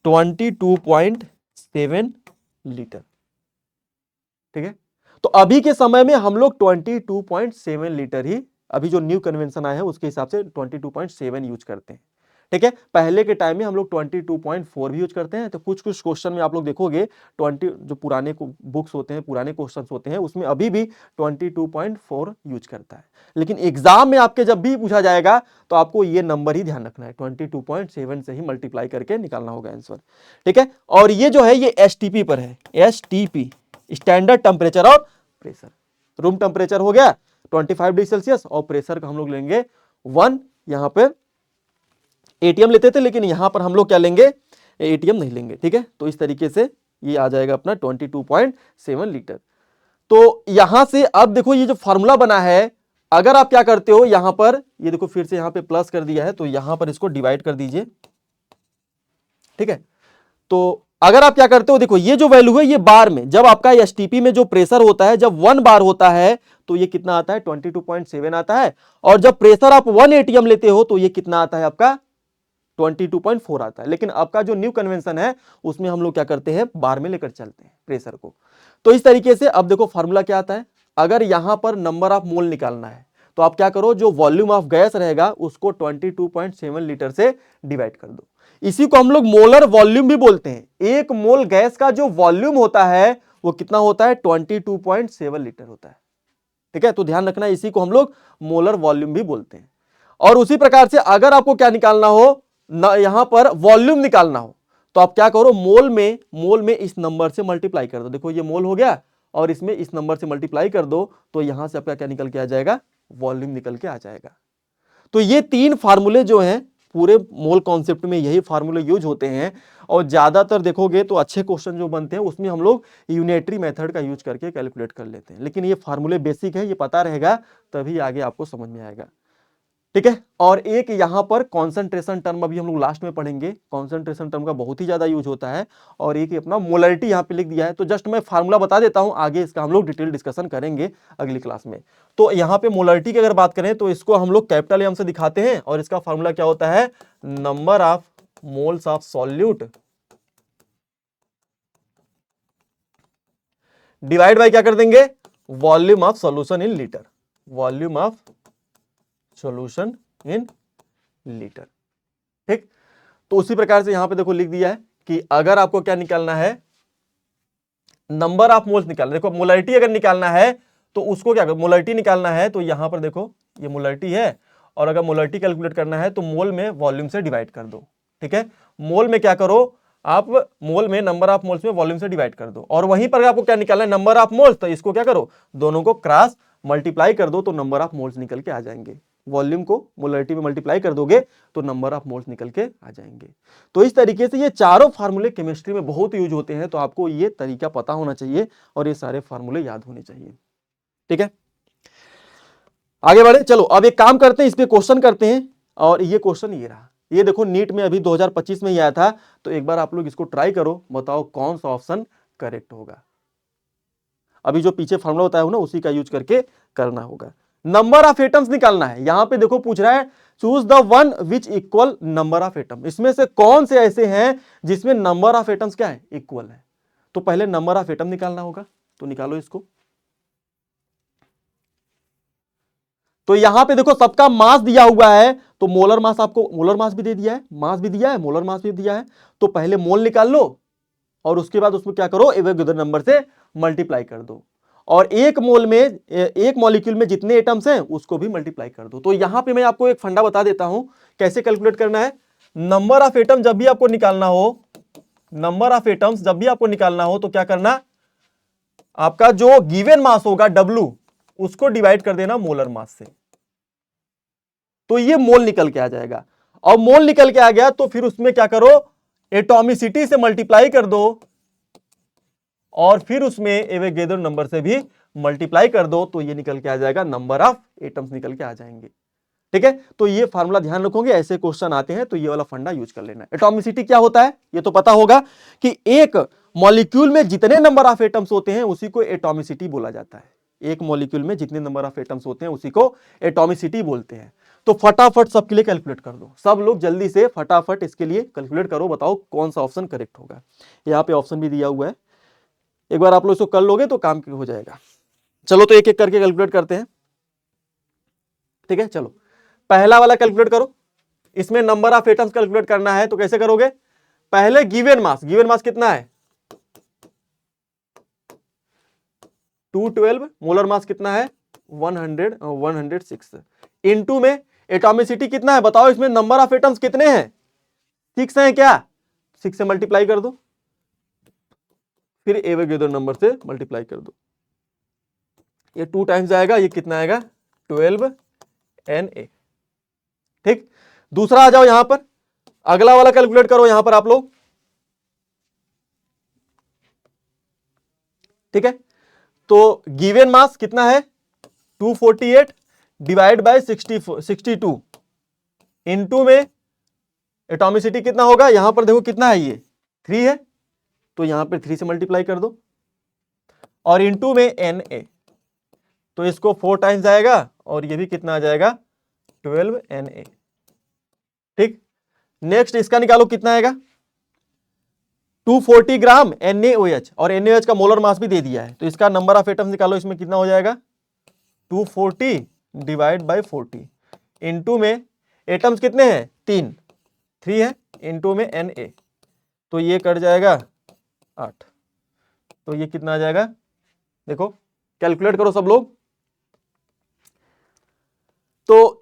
22.7 litre. ठीक है, तो अभी के समय में हम लोग 22.7 लीटर ही, अभी जो न्यू कन्वेंशन आया है उसके हिसाब से 22.7 यूज करते हैं। ठीक है, पहले के टाइम में हम लोग 22.4 भी यूज करते हैं। तो कुछ कुछ क्वेश्चन में आप लोग देखोगे 20 जो पुराने बुक्स होते हैं, पुराने क्वेश्चंस होते हैं, उसमें अभी भी 22.4 यूज करता है। लेकिन एग्जाम में आपके जब भी पूछा जाएगा तो आपको ये नंबर ही ध्यान रखना है, 22.7 से ही मल्टीप्लाई करके निकालना होगा आंसर। ठीक है, और ये जो है ये एसटीपी पर है, STP standard temperature of pressure. Room temperature हो गया 25 डिग्री सेल्सियस और प्रेशर का हम लोग लेंगे 1। यहां पे एटीएम लेते थे, लेकिन यहां पर हम लोग क्या लेंगे? एटीएम नहीं लेंगे। ठीक है, तो इस तरीके से ये आ जाएगा अपना 22.7 लीटर। तो यहां से अब देखो ये जो फॉर्मूला बना है, अगर आप क्या करते हो यहां पर, ये देखो फिर से यहां पे प्लस कर दिया है, तो यहां पर इसको डिवाइड कर दीजिए। ठीक है, तो अगर आप क्या करते हो, देखो ये जो वैल्यू है ये बार में, जब आपका एसटीपी में जो प्रेशर होता है जब 1 बार होता है तो ये कितना आता है? 22.7 आता है। और जब प्रेशर आप 1 एटीएम लेते हो तो ये कितना आता है? आपका 22.4 आता है। लेकिन आपका जो न्यू कन्वेंशन है उसमें हम लोग क्या करते हैं? बार में लेकर चलते हैं प्रेशर को। तो इस तरीके से अब देखो फॉर्मूला क्या आता है, अगर यहां पर नंबर ऑफ मोल निकालना है तो आप क्या करो, जो वॉल्यूम ऑफ गैस रहेगा उसको 22.7 लीटर से डिवाइड कर दो। इसी को हम लोग मोलर वॉल्यूम भी बोलते हैं। एक मोल गैस का जो वॉल्यूम होता है वो कितना होता है? 22.7 लीटर होता है। ठीक है, तो ध्यान रखना, इसी को हम लोग मोलर वॉल्यूम भी बोलते हैं। और उसी प्रकार से अगर आपको क्या निकालना हो, यहां पर वॉल्यूम निकालना हो, तो आप क्या करो, मोल में इस नंबर से मल्टीप्लाई कर दो। देखो ये मोल हो गया और इसमें इस नंबर से मल्टीप्लाई कर दो, तो यहां से आपका क्या निकल के आ जाएगा? वॉल्यूम निकल के आ जाएगा। तो ये 3 फार्मूले जो हैं पूरे मोल कॉन्सेप्ट में यही फार्मूले यूज होते हैं। और ज्यादातर देखोगे तो अच्छे क्वेश्चन जो बनते हैं उसमें हम लोग यूनिटरी मेथड का यूज करके कैलकुलेट कर लेते हैं। लेकिन ये फार्मूले बेसिक है, ये पता रहेगा तभी आगे आपको समझ में आएगा। ठीक है, और एक यहां पर कॉन्सेंट्रेशन टर्म अभी हम लोग लास्ट में पढ़ेंगे। कॉन्सेंट्रेशन टर्म का बहुत ही ज्यादा यूज होता है। और एक अपना मोलरिटी यहां पे लिख दिया है, तो जस्ट मैं फार्मूला बता देता हूं, आगे इसका हम लोग डिटेल डिस्कशन करेंगे अगली क्लास में। तो यहां पे मोलरिटी की अगर बात करें तो इसको हम लोग कैपिटल एम से दिखाते हैं, और इसका फार्मूला क्या होता है? Number of moles of solute divide by क्या कर देंगे? Volume of solution in litre. Volume of solution in litre. ठीक, तो उसी प्रकार से यहां पे देखो लिख दिया है कि अगर आपको क्या निकालना है? नंबर ऑफ मोल्स निकालना। देखो मोलरिटी अगर निकालना है तो उसको क्या, मोलरिटी निकालना है तो यहां पर देखो ये मोलरिटी है, और अगर मोलरिटी कैलकुलेट करना है तो मोल में वॉल्यूम से डिवाइड कर दो। ठीक है, मोल में क्या करो आप, मोल में नंबर ऑफ मोल्स में वॉल्यूम से डिवाइड कर दो। और वहीं पर आपको क्या निकालना है? नंबर ऑफ मोल्स, तो इसको क्या करो, दोनों को क्रॉस मल्टीप्लाई कर दो तो नंबर ऑफ मोल्स निकल के आ जाएंगे। वॉल्यूम को मोलरिटी में मल्टीप्लाई कर दोगे तो नंबर ऑफ मोल्स निकल के आ जाएंगे। तो इस तरीके से ये चारों फार्मूले केमिस्ट्री में बहुत यूज होते हैं, तो आपको ये तरीका पता होना चाहिए और ये सारे फार्मूले याद होने चाहिए। ठीक है, आगे बढ़े, चलो अब एक काम करते हैं, इस पे क्वेश्चन करते हैं। और ये क्वेश्चन ये रहा, ये देखो नीट में अभी 2025 में ही आया था, तो एक बार आप लोग इसको ट्राई करो, बताओ कौन सा ऑप्शन करेक्ट होगा। अभी जो पीछे फार्मूला बताया हूं ना उसी का यूज करके करना होगा। नंबर ऑफ एटम्स निकालना है। यहां पे देखो पूछ रहा है choose the one which equal number of atom. इसमें से कौन से ऐसे हैं जिसमें नंबर ऑफ एटम्स क्या है? इक्वल है। तो पहले नंबर ऑफ एटम निकालना होगा, तो निकालो इसको। तो यहां पे देखो सबका मास दिया हुआ है, तो मोलर मास, आपको मोलर मास भी दे दिया है, मास भी दिया है, मोलर मास भी दिया है। तो पहले मोल निकाल लो और उसके बाद उसमें क्या करो, एवोगैड्रो नंबर से मल्टीप्लाई कर दो। और एक मोल में, एक मॉलिक्यूल में जितने एटम्स हैं उसको भी मल्टीप्लाई कर दो। तो यहां पे मैं आपको एक फंडा बता देता हूं कैसे कैलकुलेट करना है। नंबर ऑफ एटम जब भी आपको निकालना हो, नंबर ऑफ एटम्स जब भी आपको निकालना हो तो क्या करना, आपका जो गिवन मास होगा W, उसको डिवाइड कर देना मोलर मास से, तो ये मोल निकल के आ जाएगा। और मोल निकल के आ गया तो फिर उसमें क्या करो, एटॉमिसिटी से मल्टीप्लाई कर दो और फिर उसमें एवोगैड्रो नंबर से भी मल्टीप्लाई कर दो, तो ये निकल के आ जाएगा, नंबर ऑफ एटम्स निकल के आ जाएंगे। ठीक है, तो ये फार्मूला ध्यान रखोगे, ऐसे क्वेश्चन आते हैं तो ये वाला फंडा यूज कर लेना। एटॉमिसिटी क्या होता है ये तो पता होगा कि एक मॉलिक्यूल में जितने नंबर ऑफ एटम्स होते हैं उसी को एटॉमिसिटी बोला जाता है। एक मॉलिक्यूल में जितने नंबर ऑफ एटम्स होते हैं उसी को एटॉमिसिटी बोलते हैं। तो फटाफट सबके लिए कैलकुलेट कर दो, सब लोग जल्दी से फटाफट इसके लिए कैलकुलेट करो, बताओ कौन सा ऑप्शन करेक्ट होगा। यहाँ पे ऑप्शन भी दिया हुआ है, एक बार आप लोग इसको कर लोगे तो काम हो जाएगा। चलो तो एक एक करके कैलकुलेट करते हैं, ठीक है। चलो पहला वाला कैलकुलेट करो, इसमें नंबर ऑफ एटम्स कैलकुलेट करना है। तो कैसे करोगे, पहले गिवन मास कितना है 212, मोलर मास कितना है 106, इनटू में एटॉमिसिटी कितना है बताओ, इसमें नंबर ऑफ एटम्स कितने हैं 6 हैं क्या, 6 से मल्टीप्लाई कर दो, फिर एवोगैड्रो नंबर से मल्टीप्लाई कर दो, ये 2 टाइम्स आएगा, ये कितना आएगा 12 Na। ठीक, दूसरा आ जाओ यहां पर, अगला वाला कैलकुलेट करो यहां पर आप लोग, ठीक है। तो गिवन मास कितना है 248 डिवाइड बाय 62, इनटू में एटॉमिसिटी कितना होगा, यहां पर देखो कितना है, ये 3 है, तो यहां पर 3 से मल्टीप्लाई कर दो, और इनटू में Na, तो इसको 4 टाइम्स आएगा, और ये भी कितना आ जाएगा 12 Na। ठीक, नेक्स्ट इसका निकालो कितना आएगा 240 ग्राम NaOH, और NaOH का मोलर मास भी दे दिया है, तो इसका नंबर ऑफ एटम्स निकालो, इसमें कितना हो जाएगा 240 डिवाइड बाय 40, इनटू में एटम्स कितने हैं 3 है, इनटू में Na, तो ये कट जाएगा 8, तो ये कितना आ जाएगा, देखो कैलकुलेट करो सब लोग, तो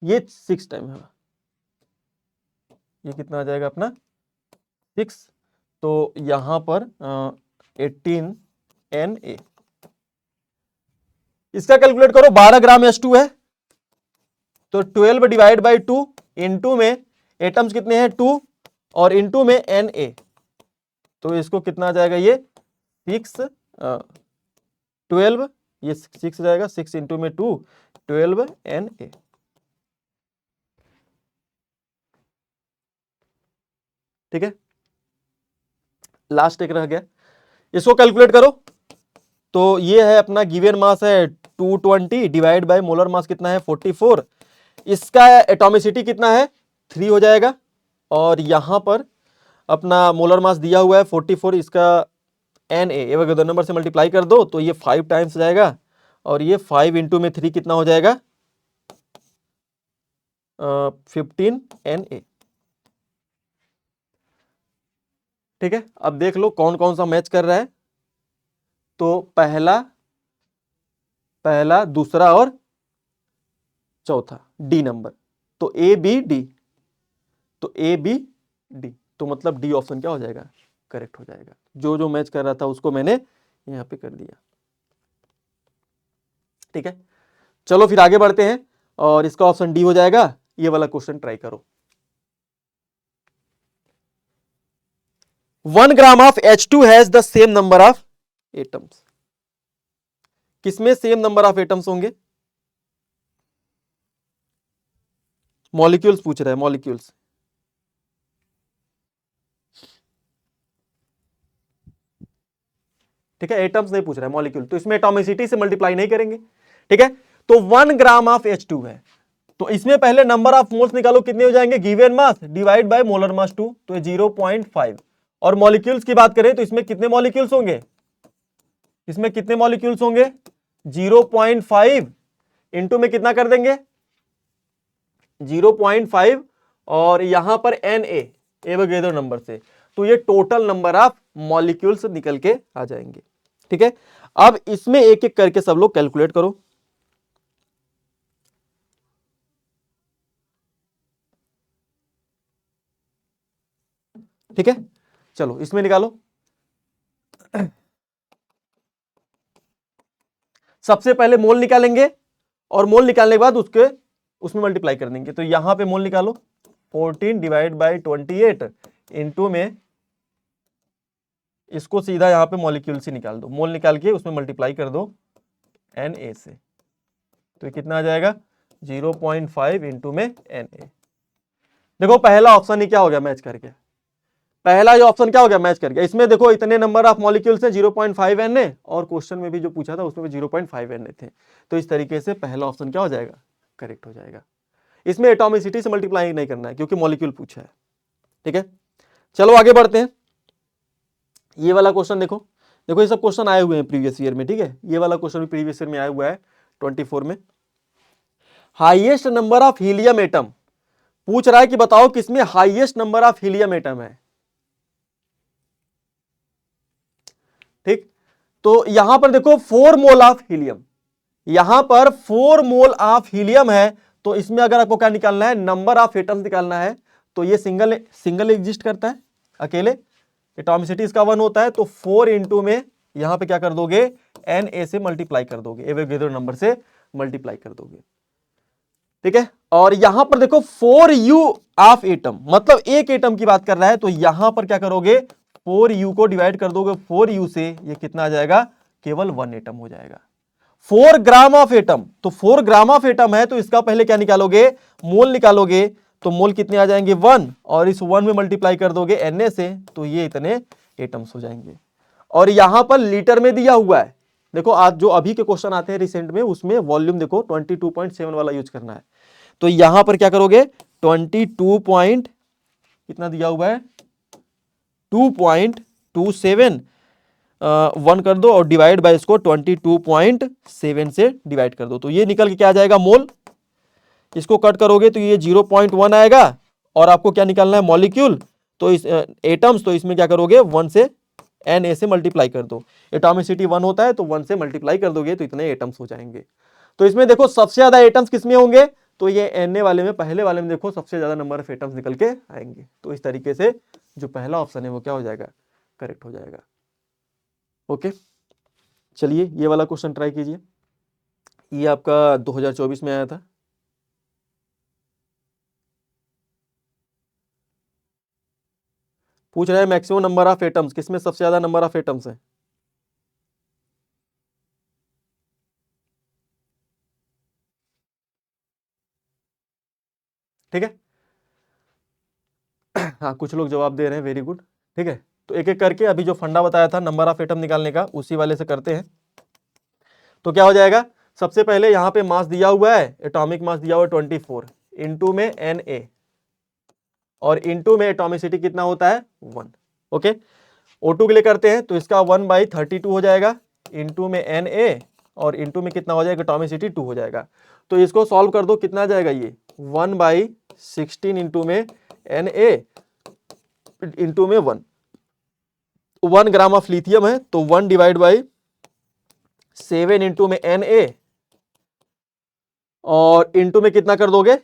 ये 6 टाइम है, ये कितना आ जाएगा अपना 6, तो यहां पर 18 Na। इसका कैलकुलेट करो, 12 ग्राम H2 है, तो 12 डिवाइड बाई 2, इनटू में एटम्स कितने हैं 2, और इनटू में Na, तो इसको कितना आ जाएगा ये 6 12, ये 6 जाएगा, 6 इंटू में 2 12 Na। ठीक है, लास्ट एक रह गया, इसको कैलकुलेट करो, तो ये है अपना गिवन मास है 220 डिवाइड बाय मोलर मास कितना है 44, इसका एटॉमिसिटी कितना है 3 हो जाएगा, और यहां पर अपना मोलर मास दिया हुआ है 44, इसका Na एवोगैड्रो नंबर से मल्टीप्लाई कर दो, तो ये 5 टाइम्स जाएगा, और ये 5 इंटू में 3 कितना हो जाएगा 15 Na। ठीक है, अब देख लो कौन कौन सा मैच कर रहा है, तो पहला दूसरा और चौथा डी नंबर, तो ए बी डी, तो ए बी डी, तो मतलब डी ऑप्शन क्या हो जाएगा करेक्ट हो जाएगा, जो जो मैच कर रहा था उसको मैंने यहां पे कर दिया। ठीक है, चलो फिर आगे बढ़ते हैं, और इसका ऑप्शन डी हो जाएगा, ये वाला क्वेश्चन ट्राई करो। 1 gram of H2 has the same number of atoms, किसमें सेम नंबर ऑफ एटम्स होंगे, मॉलिक्यूल्स पूछ रहा है, मॉलिक्यूल्स, ठीक है, एटम्स नहीं पूछ रहा है, मॉलिक्यूल, तो इसमें एटॉमिसिटी से मल्टीप्लाई नहीं करेंगे। ठीक है, तो 1 ग्राम ऑफ H2 है, तो इसमें पहले नंबर ऑफ मोल्स निकालो, कितने हो जाएंगे given mass divide by molar mass 2, तो 0.5, और मॉलिक्यूल्स की बात करें तो इसमें कितने मॉलिक्यूल्स होंगे, इसमें कितने मॉलिक्यूल्स होंगे 0.5, इंटू में कितना कर देंगे 0.5, और यहां पर Na एवोगैड्रो नंबर से, तो ये टोटल नंबर ऑफ मॉलिक्यूल्स निकल के आ जाएंगे। ठीक है, अब इसमें एक एक करके सब लोग कैलकुलेट करो। ठीक है, चलो इसमें निकालो, सबसे पहले मोल निकालेंगे, और मोल निकालने के बाद उसमें मल्टीप्लाई कर देंगे, तो यहां पे मोल निकालो 14 डिवाइड बाई 28, इंटू में इसको सीधा यहां पे मॉलिक्यूल से निकाल दो, मोल निकाल के उसमें मल्टीप्लाई कर दो Na से, तो कितना आ जाएगा 0.5 इंटू में Na। देखो पहला ऑप्शन ही क्या हो गया, मैच कर गया। पहला जो ऑप्शन क्या हो गया, मैच कर गया। इसमें देखो इतने नंबर ऑफ मॉलिक्यूल्स हैं 0.5 Na, और क्वेश्चन में भी जो पूछा था उसमें भी 0.5 Na थे। तो इस तरीके से पहला ऑप्शन क्या हो जाएगा, करेक्ट हो जाएगा। इसमें एटॉमिसिटी से मल्टीप्लाई नहीं करना है क्योंकि मॉलिक्यूल पूछा है। ठीक है, चलो आगे बढ़ते हैं। ये वाला क्वेश्चन देखो, देखो ये सब क्वेश्चन आए हुए हैं प्रीवियस ईयर में। ठीक है, ये वाला क्वेश्चन भी प्रीवियस ईयर में आया हुआ है 24 में। Highest number of helium atom पूछ रहा है कि बताओ किसमें highest number of helium atom है। ठीक, तो यहां पर देखो 4 मोल ऑफ हीलियम, यहां पर 4 मोल ऑफ हीलियम है। तो इसमें अगर आपको क्या निकालना है, नंबर ऑफ एटम्स निकालना है, तो ये सिंगल एग्जिस्ट करता है अकेले, एटॉमिसिटी इसका 1 होता है। तो 4 इंटू में यहां पे क्या कर दोगे, Na से मल्टीप्लाई कर दोगे, एवोगैड्रो नंबर से मल्टीप्लाई कर दोगे। ठीक है, और यहां पर देखो 4U ऑफ एटम, मतलब एक एटम की बात कर रहा है, तो यहां पर क्या करोगे, 4U को डिवाइड कर दोगे 4U से, ये कितना आ जाएगा, केवल 1 एटम हो जाएगा। 4 ग्राम ऑफ एटम, तो 4 ग्राम ऑफ एटम है, तो इसका पहले क्या निकालोगे, मोल निकालोगे। तो मोल कितने आ जाएंगे, 1, और इस 1 में मल्टीप्लाई कर दोगे Na से, तो ये इतने एटम्स हो जाएंगे। और यहां पर लीटर में दिया हुआ है, देखो आज जो अभी के क्वेश्चन आते हैं रिसेंट में, उसमें वॉल्यूम देखो 22.7 वाला यूज करना है। तो यहां पर क्या करोगे, 22 पॉइंट कितना दिया हुआ है, 2.27 1 कर दो, और डिवाइड बाय इसको 22.7 से डिवाइड कर दो, तो ये निकल के क्या आ जाएगा, मोल। इसको कट करोगे तो ये 0.1 आएगा, और आपको क्या निकालना है, मॉलिक्यूल। तो इस एटम्स, तो इसमें क्या करोगे, 1 से Na से मल्टीप्लाई कर दो। एटॉमिसिटी 1 होता है, तो 1 से मल्टीप्लाई कर दोगे तो इतने एटम्स हो जाएंगे। तो इसमें देखो सबसे ज्यादा एटम्स किसमें होंगे, तो ये Na वाले में, पहले वाले में देखो सबसे ज्यादा नंबर ऑफ एटम्स निकल के आएंगे। तो इस तरीके से जो पहला ऑप्शन है वो क्या हो जाएगा, करेक्ट हो जाएगा। ओके, चलिए ये वाला क्वेश्चन ट्राई कीजिए। ये आपका 2024 में आया था। पूछ रहा है मैक्सिमम नंबर ऑफ एटम्स, किसमें सबसे ज्यादा नंबर ऑफ एटम्स है। ठीक है, हाँ कुछ लोग जवाब दे रहे हैं, वेरी गुड। ठीक है, तो एक एक करके अभी जो फंडा बताया था नंबर ऑफ एटम निकालने का, उसी वाले से करते हैं। तो क्या हो जाएगा, सबसे पहले यहां पे मास दिया हुआ है, एटॉमिक मास दिया हुआ है 24, इंटू में Na, और इंटू में एटॉमिसिटी कितना होता है, 1। ओके, O2 के लिए करते हैं, तो इसका 1/32 हो जाएगा, इंटू में Na, और इंटू में कितना हो जाएगा, एटॉमिसिटी 2 हो जाएगा। तो इसको सॉल्व कर दो, कितना आ जाएगा, ये 1/16 इंटू में Na इंटू में 1 ग्राम ऑफ लिथियम है, तो 1 डिवाइड बाई 7 इंटू में Na, और इंटू में कितना कर दोगे,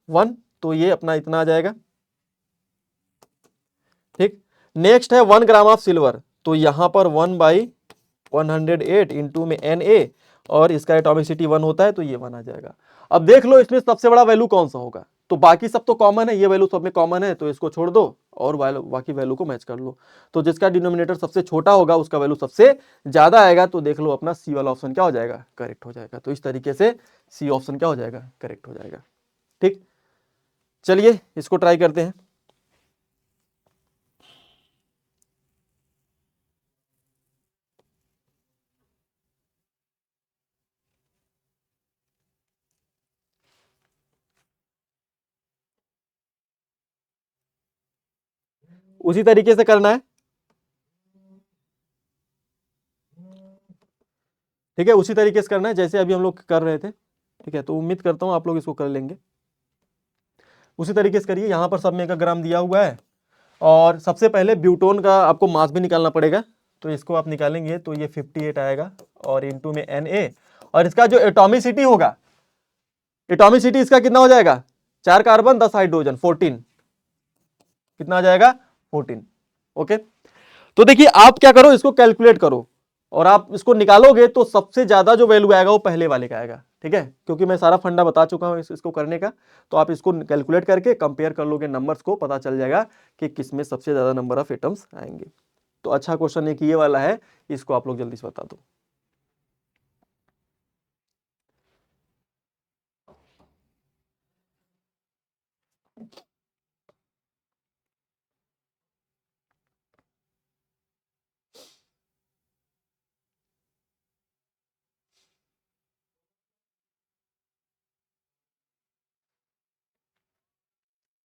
1, तो ये अपना इतना आ जाएगा। ठीक, नेक्स्ट है 1 ग्राम ऑफ सिल्वर, तो यहां पर 1/108 इंटू में Na, और इसका एटॉमिसिटी 1 होता है, तो ये 1 आ जाएगा। अब देख लो इसमें सबसे बड़ा वैल्यू कौन सा होगा, तो बाकी सब तो कॉमन है, ये वैल्यू सब में कॉमन है, तो इसको छोड़ दो और बाकी वैल्यू को मैच कर लो। तो जिसका डिनोमिनेटर सबसे छोटा होगा उसका वैल्यू सबसे ज्यादा आएगा, तो देख लो अपना सी वाला ऑप्शन क्या हो जाएगा, करेक्ट हो जाएगा। तो इस तरीके से सी ऑप्शन क्या हो जाएगा, करेक्ट हो जाएगा। ठीक, चलिए इसको ट्राई करते हैं। उसी तरीके से करना है। ठीक है, उसी तरीके से करना है जैसे अभी हम लोग कर रहे थे। ठीक है, तो उम्मीद करता हूं आप लोग इसको कर लेंगे। उसी तरीके से करिए, यहां पर सब में 1 ग्राम दिया हुआ है, और सबसे पहले ब्यूटोन का आपको मास भी निकालना पड़ेगा, तो इसको आप निकालेंगे तो ये 58 आएगा, और इंटू में Na, और इसका जो एटॉमिसिटी होगा, एटॉमिसिटी इसका कितना हो जाएगा, 4 कार्बन 10 हाइड्रोजन 14, कितना आ जाएगा, 14। ओके, तो देखिए आप क्या करो, इसको कैलकुलेट करो, और आप इसको निकालोगे तो सबसे ज्यादा जो वैल्यू आएगा वो पहले वाले का आएगा। ठीक है, क्योंकि मैं सारा फंडा बता चुका हूं इसको करने का, तो आप इसको कैलकुलेट करके कंपेयर कर लोगे नंबर्स को, पता चल जाएगा कि किसमें सबसे ज्यादा नंबर ऑफ एटम्स आएंगे। तो अच्छा क्वेश्चन एक ये वाला है, इसको आप लोग जल्दी से बता दो।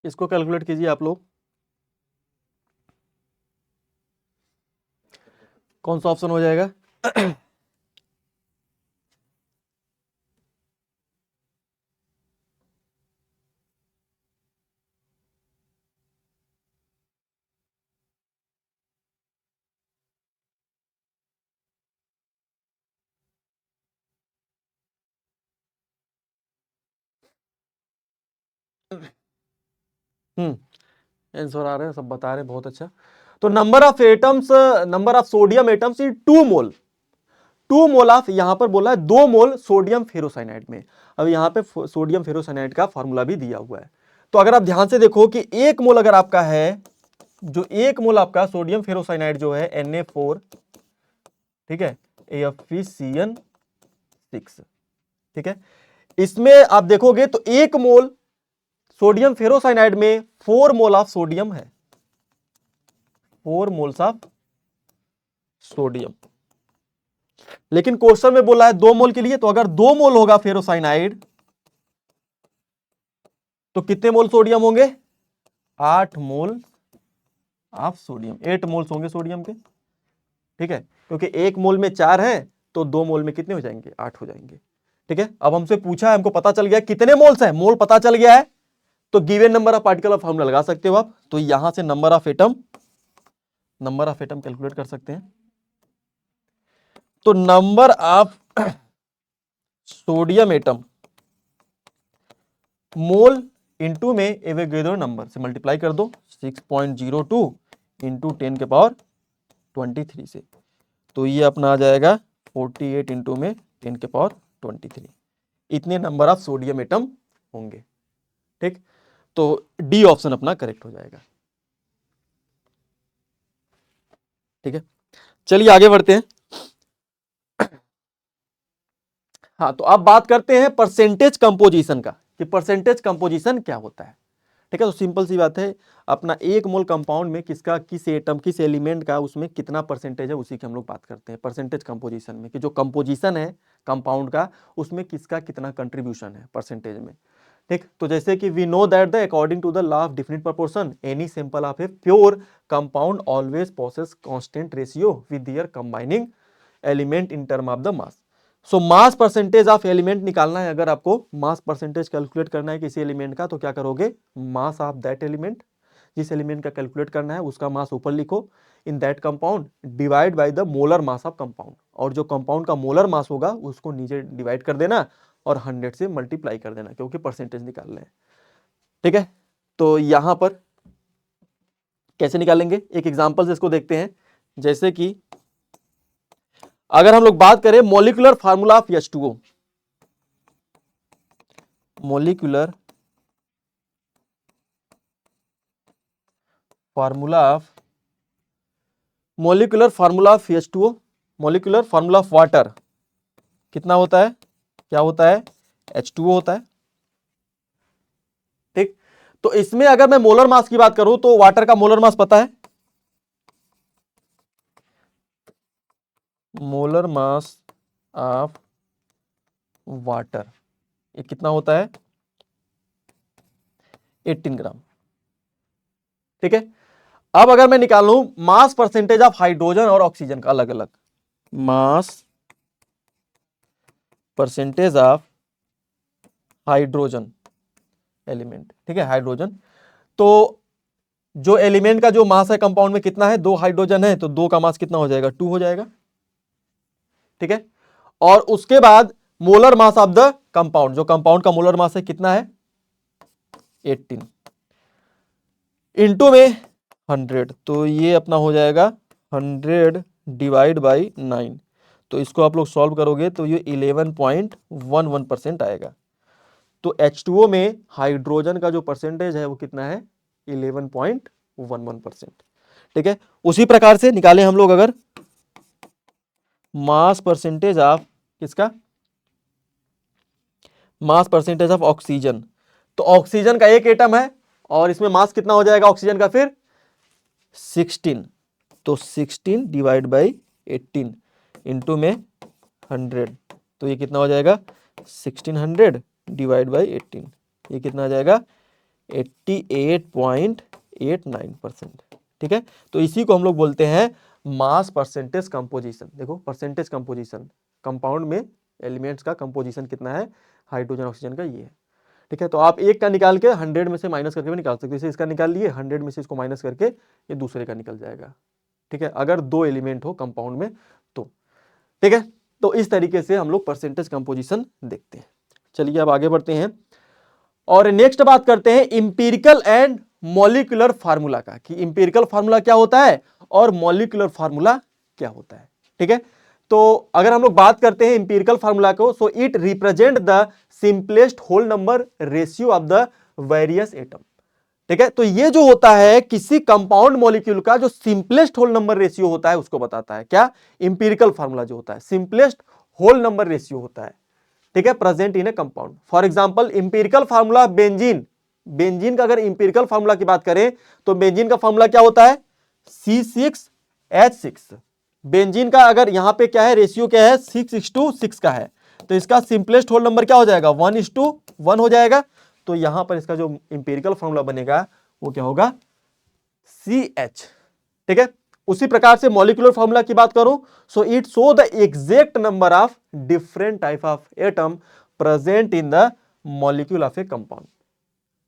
इसको कैलकुलेट कीजिए आप लोग। कौन सा ऑप्शन हो जाएगा? आंसर आ रहे हैं, सब बता रहे हैं, बहुत अच्छा। तो number of atoms, number of sodium atoms in 2 mole, 2 mole of, यहां पर बोला है 2 मोल सोडियम फेरोसाइनाइड में। अब यहां पे सोडियम फेरोसाइनाइड का फॉर्मूला भी दिया हुआ है। तो अगर आप ध्यान से देखो कि 1 मोल अगर आपका है, जो 1 मोल आपका सोडियम फेरोसाइनाइड जो है Na4, ठीक है, AFeCN6, ठीक है, इसमें आप देखोगे तो 1 मोल सोडियम फेरोसाइनाइड में 4 मोल ऑफ सोडियम है, 4 मोल्स ऑफ सोडियम। लेकिन क्वेश्चन में बोला है 2 मोल के लिए, तो अगर 2 मोल होगा फेरोसाइनाइड तो कितने मोल सोडियम होंगे? 8 मोल ऑफ सोडियम, 8 मोल्स होंगे सोडियम के, ठीक है, क्योंकि 1 मोल में 4 है तो 2 मोल में कितने हो जाएंगे? 8 हो जाएंगे, ठीक है। अब हमसे पूछा है, हमको पता चल गया कितने मोल्स है, मोल पता चल गया है, तो given number of particle of formula लगा सकते हो आप। तो यहां से नंबर ऑफ एटम कैलकुलेट कर सकते हैं। तो number of sodium atom mole into में एवोगैड्रो नंबर से मल्टीप्लाई कर दो, 6.02 इंटू 10 के पावर 23 से, तो ये अपना आ जाएगा 48 इंटू में 10 के पावर 23। इतने नंबर ऑफ सोडियम एटम होंगे, ठीक। तो डी ऑप्शन अपना करेक्ट हो जाएगा, ठीक है। चलिए आगे बढ़ते हैं। हाँ, तो अब बात करते हैं परसेंटेज कंपोजिशन का, कि परसेंटेज कंपोजिशन क्या होता है, ठीक है। तो सिंपल सी बात है, अपना 1 मोल कंपाउंड में किसका, किस एटम, किस एलिमेंट का उसमें कितना परसेंटेज है, उसी की हम लोग बात करते हैं परसेंटेज कंपोजिशन में, कि जो कंपोजिशन है कंपाउंड का उसमें किसका कितना कंट्रीब्यूशन है परसेंटेज में, ठीक। तो जैसे कि we know that the according to the law of definite proportion any sample of a pure compound always possess constant ratio with their combining element in term of the mass. So mass percentage of element निकालना है, अगर आपको mass percentage calculate करना है किसी element का, तो क्या करोगे, मास ऑफ दैट एलिमेंट, जिस एलिमेंट का कैलकुलेट करना है उसका मास ऊपर लिखो, in that compound divide by the molar mass of compound, और जो कंपाउंड का मोलर मास होगा उसको नीचे डिवाइड कर देना और 100 से मल्टीप्लाई कर देना, क्योंकि परसेंटेज निकाल रहे हैं, ठीक है। तो यहां पर कैसे निकालेंगे, एक एग्जांपल से इसको देखते हैं। जैसे कि अगर हम लोग बात करें molecular formula of H2O, molecular formula of H2O, molecular formula of water कितना होता है, क्या होता है, H2O होता है, ठीक। तो इसमें अगर मैं मोलर मास की बात करूं तो वाटर का मोलर मास पता है, मोलर मास ऑफ वाटर ये कितना होता है, 18 ग्राम, ठीक है। अब अगर मैं निकालूं मास परसेंटेज ऑफ हाइड्रोजन और ऑक्सीजन का अलग अलग, मास परसेंटेज ऑफ हाइड्रोजन एलिमेंट, ठीक है, हाइड्रोजन, तो जो एलिमेंट का जो मास है कंपाउंड में कितना है, 2 हाइड्रोजन है, तो 2 का मास कितना हो जाएगा, 2 हो जाएगा, ठीक है। और उसके बाद molar mass of the compound, जो कंपाउंड का मोलर मास है कितना है, 18 इंटू में 100, तो ये अपना हो जाएगा 100 डिवाइड बाई 9, तो इसको आप लोग सॉल्व करोगे तो ये 11.11% आएगा। तो H2O में हाइड्रोजन का जो परसेंटेज है वो कितना है, 11.11%, ठीक है। उसी प्रकार से निकालें हम लोग अगर मास परसेंटेज ऑफ किसका, मास परसेंटेज ऑफ ऑक्सीजन, तो ऑक्सीजन का एक एटम है और इसमें मास कितना हो जाएगा ऑक्सीजन का, फिर 16, तो 16 डिवाइड बाई 18 इंटू में 100, तो ये कितना हो जाएगा, 1600 डिवाइड बाई 18, ये कितना आ जाएगा, 88.89%। ठीक है, तो इसी को हम लोग बोलते हैं मास परसेंटेज कंपोजिशन। देखो परसेंटेज कंपोजिशन, कंपाउंड में एलिमेंट्स का कंपोजिशन कितना है हाइड्रोजन ऑक्सीजन का, ये है। ठीक है, तो आप एक का निकाल के 100 में से माइनस करके भी निकाल सकते हो। जैसे इसका निकाल लिए, 100 में से इसको माइनस करके ये दूसरे का निकल जाएगा। ठीक है, अगर दो एलिमेंट हो कंपाउंड में तो। ठीक है, तो इस तरीके से हम लोग परसेंटेज कंपोजिशन देखते हैं। चलिए अब आगे बढ़ते हैं और नेक्स्ट बात करते हैं इंपिरिकल एंड मॉलिक्यूलर फार्मूला का, कि इंपिरिकल फार्मूला क्या होता है और मॉलिक्यूलर फार्मूला क्या होता है। ठीक है, तो अगर हम लोग बात करते हैं इंपिरिकल फार्मूला को, so it represent the simplest whole number ratio of the various atom. ठीक है, तो ये जो होता है किसी कंपाउंड मॉलिक्यूल का जो सिंपलेस्ट होल नंबर रेशियो होता है उसको बताता है। क्या? इंपिरिकल फार्मूला जो होता है सिंपलेस्ट होल नंबर रेशियो होता है। ठीक है, present in A compound. For example empirical formula benzene, benzene का अगर इंपिरिकल फार्मूला की बात करें तो बेंजीन का फार्मूला क्या होता है C6H6। बेंजीन का अगर यहां पे क्या है रेशियो क्या है 6:6 का है, तो इसका सिंपलेस्ट होल नंबर क्या हो जाएगा 1:1 हो जाएगा। तो यहां पर इसका जो इंपिरिकल फार्मूला बनेगा वो क्या होगा CH। ठीक है, उसी प्रकार से मॉलिक्यूलर फार्मूला की बात करूं so it show the exact number of different type of atom present in the molecule of A compound.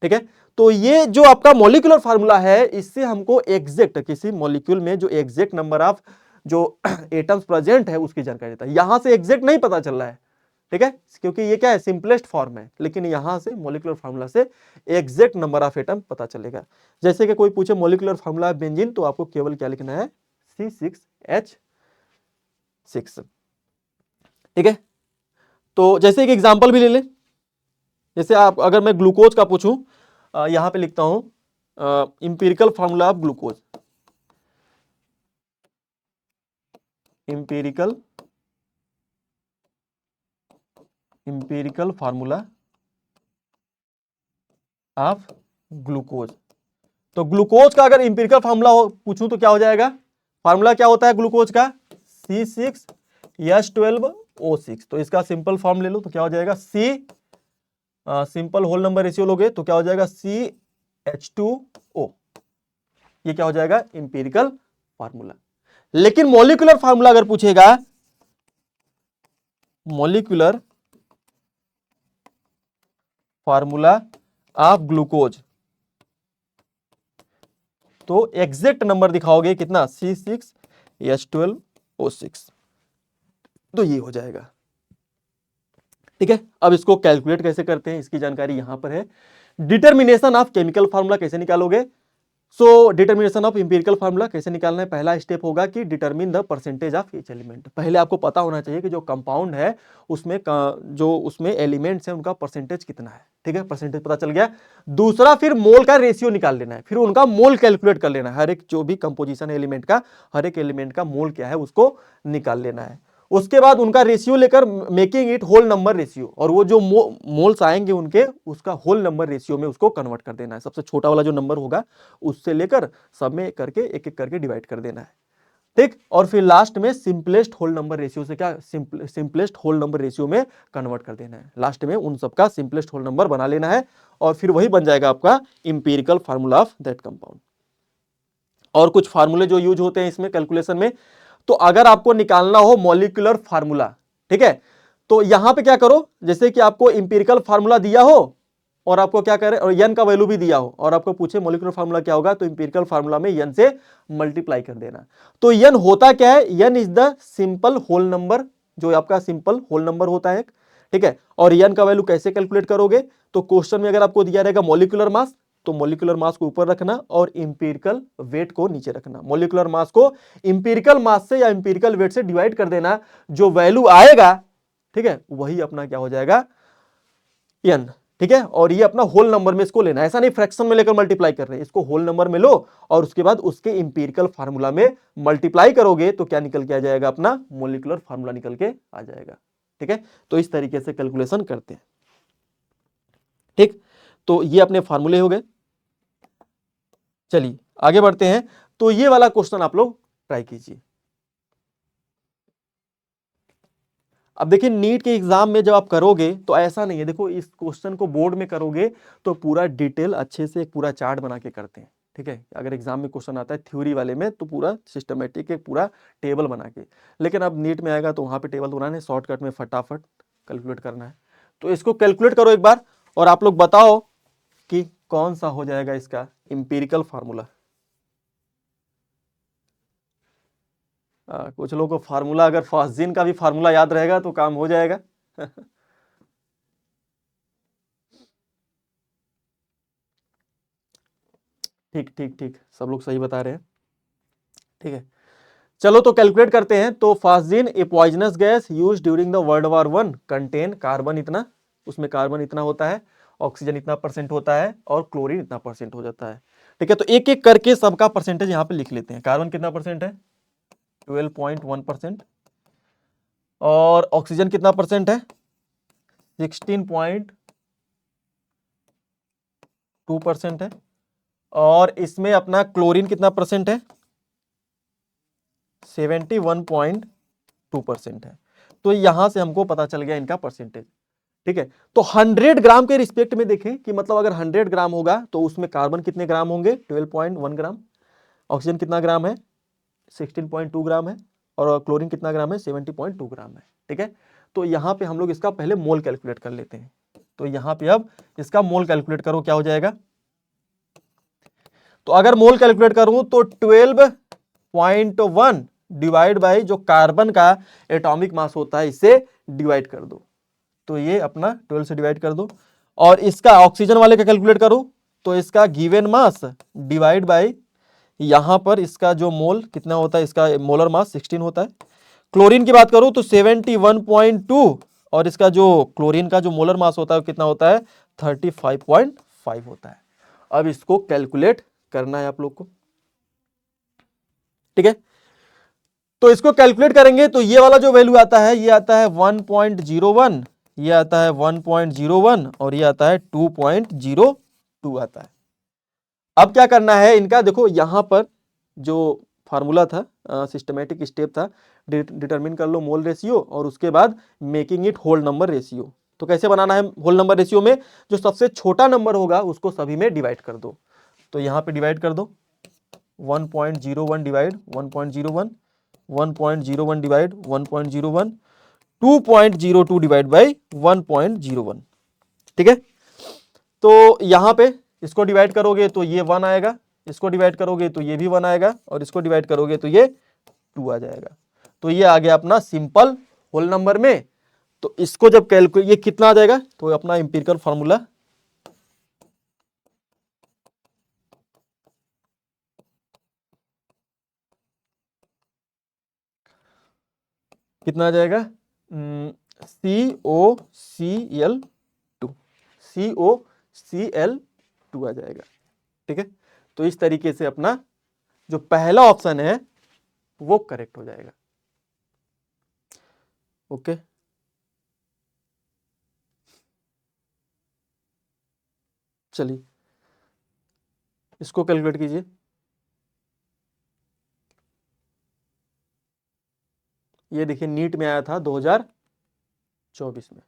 ठीक है, तो ये जो आपका मॉलिक्यूलर फार्मूला है इससे हमको एग्जैक्ट किसी मॉलिक्यूल में जो एग्जैक्ट नंबर ऑफ जो एटम्स प्रेजेंट है उसकी जानकारी देता है। यहां से एग्जैक्ट नहीं पता चल रहा है। ठीक है, क्योंकि ये क्या है सिंपलेस्ट फॉर्म है, लेकिन यहां से मॉलिक्यूलर फार्मूला से एग्जैक्ट नंबर ऑफ एटम पता चलेगा। जैसे कि कोई पूछे मॉलिक्यूलर फार्मूला बेंजीन तो आपको केवल क्या लिखना है C6H6। ठीक है, तो जैसे एक एग्जांपल भी ले लें, जैसे आप अगर मैं ग्लूकोज का पूछूं, यहां पे लिखता हूं empirical formula of glucose, empirical formula of glucose. तो ग्लूकोज का अगर इंपिरिकल फार्मूला पूछूं तो क्या हो जाएगा, फार्मूला क्या होता है ग्लूकोज का C6H12O6। तो इसका सिंपल फॉर्म ले लो तो क्या हो जाएगा सिंपल होल नंबर रेशियो लोगे तो क्या हो जाएगा CH2O। ये क्या हो जाएगा इंपिरिकल फार्मूला। लेकिन मॉलिक्यूलर फार्मूला अगर पूछेगा, मॉलिक्यूलर फार्मूला ऑफ ग्लूकोज, तो एग्जैक्ट नंबर दिखाओगे कितना C6H12O6, तो ये हो जाएगा। ठीक है, अब इसको कैलकुलेट कैसे करते हैं इसकी जानकारी यहां पर है। डिटर्मिनेशन ऑफ केमिकल फार्मूला कैसे निकालोगे, सो डिटर्मिनेशन ऑफ इंपिरिकल फार्मूला कैसे निकालना है, पहला स्टेप होगा कि determine the percentage of each element. पहले आपको पता होना चाहिए कि जो कंपाउंड है उसमें जो उसमें एलिमेंट्स हैं उनका परसेंटेज कितना है। ठीक है, परसेंटेज पता चल गया। दूसरा फिर मोल का रेशियो निकाल लेना है, फिर उनका मोल कैलकुलेट कर लेना है। हर एक जो भी कंपोजिशन है एलिमेंट का, हर एक एलिमेंट का मोल क्या है उसको निकाल लेना है। उसके बाद उनका रेशियो लेकर making it whole number ratio, और वो जो मोल्स आएंगे उनके उसका होल नंबर रेशियो में उसको कन्वर्ट कर देना है। सबसे छोटा वाला जो नंबर होगा उससे लेकर सब में करके एक एक करके डिवाइड कर देना है। ठीक, और फिर लास्ट में सिंपलेस्ट होल नंबर रेशियो से क्या सिंपलेस्ट होल नंबर रेशियो में कन्वर्ट कर देना है। लास्ट में उन सबका सिंपलेस्ट होल नंबर बना लेना है और फिर वही बन जाएगा आपका empirical formula of that compound. और कुछ फार्मूले जो यूज होते हैं इसमें कैलकुलेशन में, तो अगर आपको निकालना हो मॉलिक्यूलर फार्मूला, ठीक है, तो यहां पे क्या करो, जैसे कि आपको इंपिरिकल फार्मूला दिया हो और आपको क्या करे और n का वैल्यू भी दिया हो और आपको पूछे मॉलिक्यूलर फार्मूला क्या होगा, तो इंपिरिकल फार्मूला में n से मल्टीप्लाई कर देना। तो n होता क्या है, n is the simple whole number, जो आपका सिंपल होल नंबर होता है। ठीक है, और n का वैल्यू कैसे कैलकुलेट करोगे, तो क्वेश्चन में अगर आपको दिया रहेगा मॉलिक्यूलर मास, तो मॉलिक्यूलर मास को ऊपर रखना और इंपिरिकल वेट को नीचे रखना। मॉलिक्यूलर मास को इंपिरिकल मास से या इंपिरिकल वेट से डिवाइड कर देना, जो वैल्यू आएगा ठीक है वही अपना क्या हो जाएगा n। ठीक है, और ये अपना होल नंबर में इसको लेना, ऐसा नहीं फ्रैक्शन में लेकर मल्टीप्लाई कर रहे हैं, इसको होल नंबर में लो और उसके बाद उसके इंपिरिकल फार्मूला में मल्टीप्लाई करोगे तो क्या निकल के आ जाएगा, अपना मॉलिक्यूलर फार्मूला निकल के आ जाएगा। ठीक है, तो इस तरीके से कैलकुलेशन करते हैं। ठीक, तो ये अपने फार्मूले हो गए। चलिए आगे बढ़ते हैं, तो ये वाला क्वेश्चन आप लोग ट्राई कीजिए। अब देखिए नीट के एग्जाम में जब आप करोगे तो ऐसा नहीं है, देखो इस क्वेश्चन को बोर्ड में करोगे तो पूरा डिटेल अच्छे से एक पूरा चार्ट बना के करते हैं, ठीक है। अगर एग्जाम में क्वेश्चन आता है थ्योरी वाले में तो पूरा सिस्टमेटिक एक पूरा टेबल बना के, लेकिन अब नीट में आएगा तो वहां पे टेबल बनाना है, शॉर्टकट में फटाफट कैलकुलेट करना है। तो इसको कैलकुलेट करो एक बार और आप लोग बताओ कि कौन सा हो जाएगा इसका इंपीरिकल फार्मूला। कुछ लोगों को फार्मूला, अगर फास्जिन का भी फार्मूला याद रहेगा तो काम हो जाएगा। ठीक ठीक ठीक, सब लोग सही बता रहे हैं, ठीक है। चलो तो कैलकुलेट करते हैं। तो phosgene a poisonous gas use during the world war one contain carbon इतना, उसमें कार्बन इतना होता है, ऑक्सीजन इतना परसेंट होता है और क्लोरीन इतना परसेंट हो जाता है, ठीक है। तो एक एक करके सबका परसेंटेज यहाँ पे लिख लेते हैं। कार्बन कितना परसेंट है? 12.1%। और ऑक्सीजन कितना परसेंट है? 16.2% है। और इसमें अपना क्लोरीन कितना परसेंट है? 71.2% है। तो यहां से हमको पता चल गया इनका परसेंटेज, ठीक है। तो 100 ग्राम के रिस्पेक्ट में देखें कि मतलब अगर 100 ग्राम होगा तो उसमें कार्बन कितने ग्राम होंगे? 12.1 ग्राम। ऑक्सीजन कितना ग्राम है? 16.2 ग्राम है। और क्लोरीन कितना ग्राम है? 70.2 ग्राम है, ठीक है। तो यहां पे हम लोग इसका पहले मोल कैलकुलेट कर लेते हैं। तो यहां पे अब इसका मोल कैलकुलेट करो, क्या हो जाएगा? तो अगर मोल कैलकुलेट करूं तो 12.1 डिवाइड बाई जो कार्बन का एटॉमिक मास होता है इसे डिवाइड कर दो। तो ये अपना 12 से डिवाइड कर दो। और इसका ऑक्सीजन वाले का कैलकुलेट करो तो इसका गिवन मास डिवाइड बाई यहां पर इसका जो मोल कितना होता है, इसका मोलर मास 16 होता है। क्लोरीन की बात करूं तो 71.2 और इसका जो क्लोरीन का जो मोलर मास होता है वो कितना होता है? 35.5 होता है। अब इसको कैलकुलेट करना है आप लोग को, ठीक है। तो इसको कैलकुलेट करेंगे तो ये वाला जो वैल्यू आता है ये आता है 1.01, ये आता है 1.01 और ये आता है 2.02 आता है। अब क्या करना है इनका, देखो यहां पर जो फार्मूला था, सिस्टमेटिक स्टेप था, डिटरमिन कर लो मोल रेशियो और उसके बाद making it whole number ratio. तो कैसे बनाना है होल नंबर रेशियो में? जो सबसे छोटा नंबर होगा उसको सभी में डिवाइड कर दो। तो यहां पे डिवाइड कर दो 1.01 डिवाइड 1.01, 1.01 डिवाइड 1.01, 2.02 डिवाइड बाई 1.01, ठीक है। तो यहां पे इसको डिवाइड करोगे तो ये 1 आएगा, इसको डिवाइड करोगे तो ये भी 1 आएगा और इसको डिवाइड करोगे तो ये 2 आ जाएगा। तो ये आ गया अपना सिंपल होल नंबर में। तो इसको जब कैलकुलेट, ये कितना आ जाएगा? तो अपना इंपीरिकल फार्मूला कितना आ जाएगा? COCl2, COCl2 आ जाएगा, ठीक है। तो इस तरीके से अपना जो पहला ऑप्शन है वो करेक्ट हो जाएगा, ओके। चलिए इसको कैलकुलेट कीजिए। ये देखिए नीट में आया था 2024 में।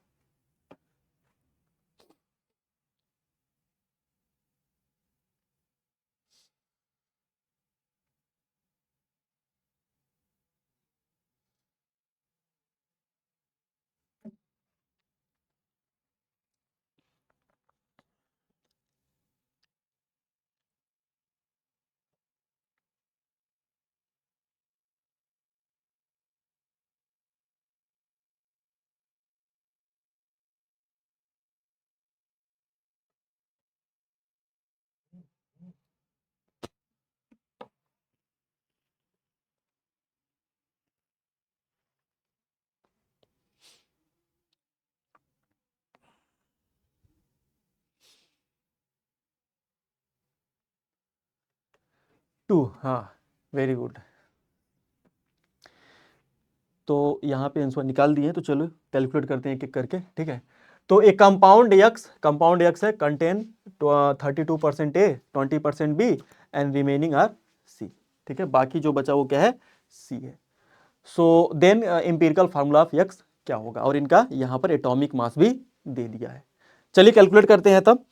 टू, हाँ, वेरी गुड। तो यहाँ पे आंसर निकाल दिए, तो चलो कैलकुलेट करते हैं एक एक करके, ठीक है। तो एक कंपाउंड एक्स है contain 32% A, 20% B and remaining are C, ठीक है। बाकी जो बचा वो क्या है? सी है। So then empirical formula of X क्या होगा, और इनका यहाँ पर एटॉमिक मास भी दे दिया है। चलिए कैलकुलेट करते हैं तब।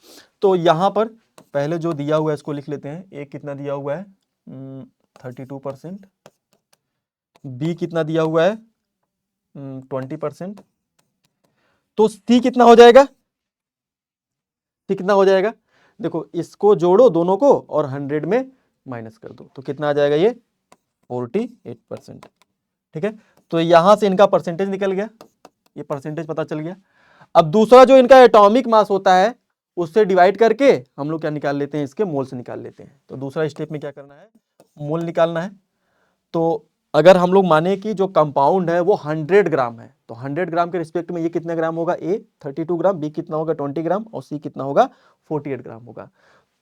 तो यहाँ पर पहले जो दिया हुआ है इसको लिख लेते हैं। ए कितना दिया हुआ है 32%, बी कितना दिया हुआ है 20%, तो सी कितना हो जाएगा, सी कितना हो जाएगा, देखो इसको जोड़ो दोनों को और 100 में माइनस कर दो तो कितना आ जाएगा, ये 48%। ठीक है, तो यहां से इनका परसेंटेज निकल गया, ये परसेंटेज पता चल गया। अब दूसरा जो इनका एटॉमिक मास होता है उससे डिवाइड करके हम लोग क्या निकाल लेते हैं, इसके मोल से निकाल लेते हैं। तो दूसरा स्टेप में क्या करना है, मोल निकालना है। तो अगर हम लोग माने कि जो कंपाउंड है वो 100 ग्राम है, तो 100 ग्राम के रिस्पेक्ट में ये कितने ग्राम होगा, ए 32 ग्राम, बी कितना होगा 20 ग्राम, और सी कितना होगा 48 ग्राम होगा।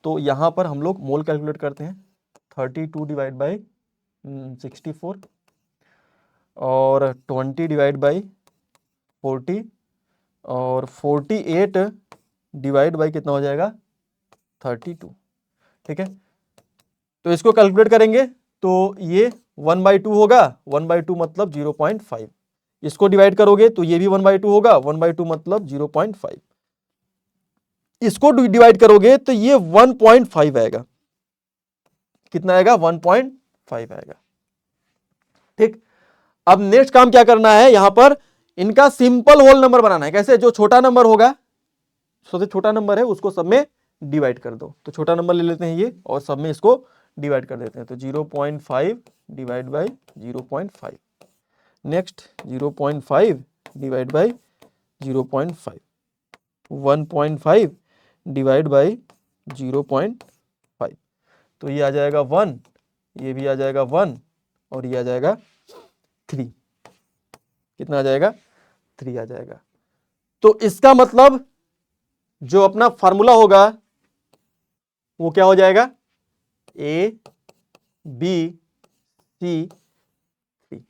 तो यहां पर हम लोग मोल कैलकुलेट करते हैं, 32 डिवाइड बाई 64 और 20 डिवाइड बाई 40 और 48 डिवाइड बाई कितना हो जाएगा 32। ठीक है, तो इसको कैलकुलेट करेंगे तो ये 1/2 होगा, 1/2 मतलब 0.5। इसको डिवाइड करोगे तो ये भी 1/2 होगा, 1/2 मतलब 0.5। इसको डिवाइड करोगे तो ये 1.5 आएगा, कितना आएगा 1.5 आएगा। ठीक, अब नेक्स्ट काम क्या करना है, यहां पर इनका सिंपल होल नंबर बनाना है। कैसे, जो छोटा नंबर होगा, सबसे छोटा नंबर है उसको सब में डिवाइड कर दो। तो छोटा नंबर ले लेते हैं ये और सब में इसको डिवाइड कर देते हैं। तो 0.5 divide by 0.5, next 0.5 divide by 0.5, 1.5 divide by 0.5, तो ये आ जाएगा 1, ये भी आ जाएगा 1 और ये आ जाएगा 3। कितना आ जाएगा 3 आ जाएगा। तो इसका मतलब जो अपना फार्मूला होगा वो क्या हो जाएगा, A B C 3,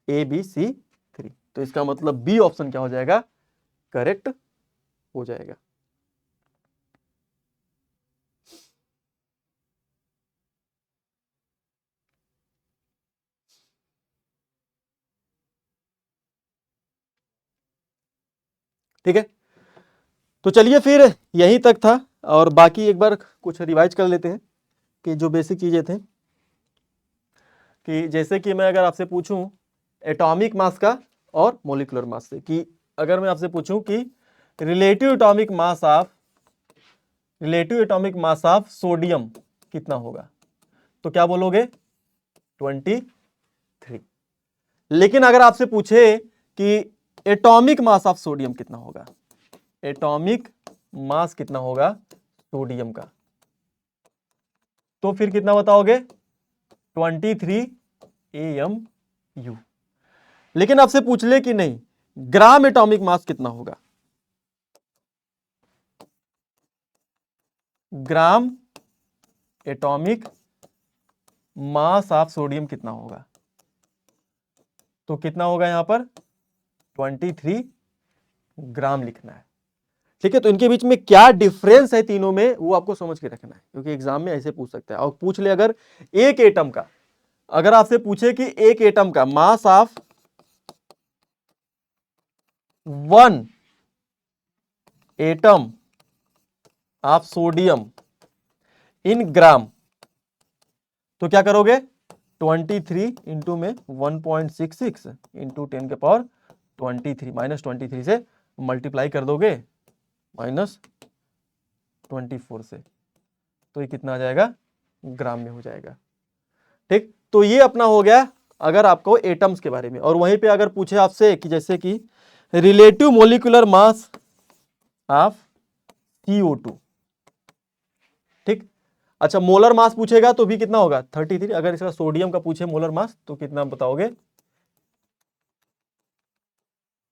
A B C 3। तो इसका मतलब बी ऑप्शन क्या हो जाएगा, करेक्ट हो जाएगा। ठीक है, तो चलिए फिर यहीं तक था, और बाकी एक बार कुछ रिवाइज कर लेते हैं कि जो बेसिक चीजें थे, कि जैसे कि मैं अगर आपसे पूछूं एटॉमिक मास का और मॉलिक्यूलर मास से, कि अगर मैं आपसे पूछूं कि relative atomic mass of sodium कितना होगा, तो क्या बोलोगे 23। लेकिन अगर आपसे पूछे कि एटॉमिक मास ऑफ सोडियम कितना होगा, एटॉमिक मास कितना होगा सोडियम का, तो फिर कितना बताओगे 23 AMU। लेकिन आपसे पूछ ले कि नहीं ग्राम एटॉमिक मास कितना होगा, gram atomic mass of sodium कितना होगा, तो कितना होगा यहां पर 23 ग्राम लिखना है। ठीक है, तो इनके बीच में क्या डिफरेंस है तीनों में वो आपको समझ के रखना है, क्योंकि एग्जाम में ऐसे पूछ सकता है। और पूछ ले अगर एक एटम का, अगर आपसे पूछे कि एक एटम का mass of 1 atom of sodium in gram, तो क्या करोगे 23 इंटू में 1.66 इंटू 10 के पावर 23 माइनस 23 से मल्टीप्लाई कर दोगे -24 से, तो ये कितना आ जाएगा ग्राम में हो जाएगा। ठीक, तो ये अपना हो गया अगर आपको एटम्स के बारे में। और वहीं पे अगर पूछे आपसे कि जैसे कि relative molecular mass of CO2, ठीक, अच्छा मोलर मास पूछेगा तो भी कितना होगा 33। अगर इसका सोडियम का पूछे मोलर मास तो कितना बताओगे,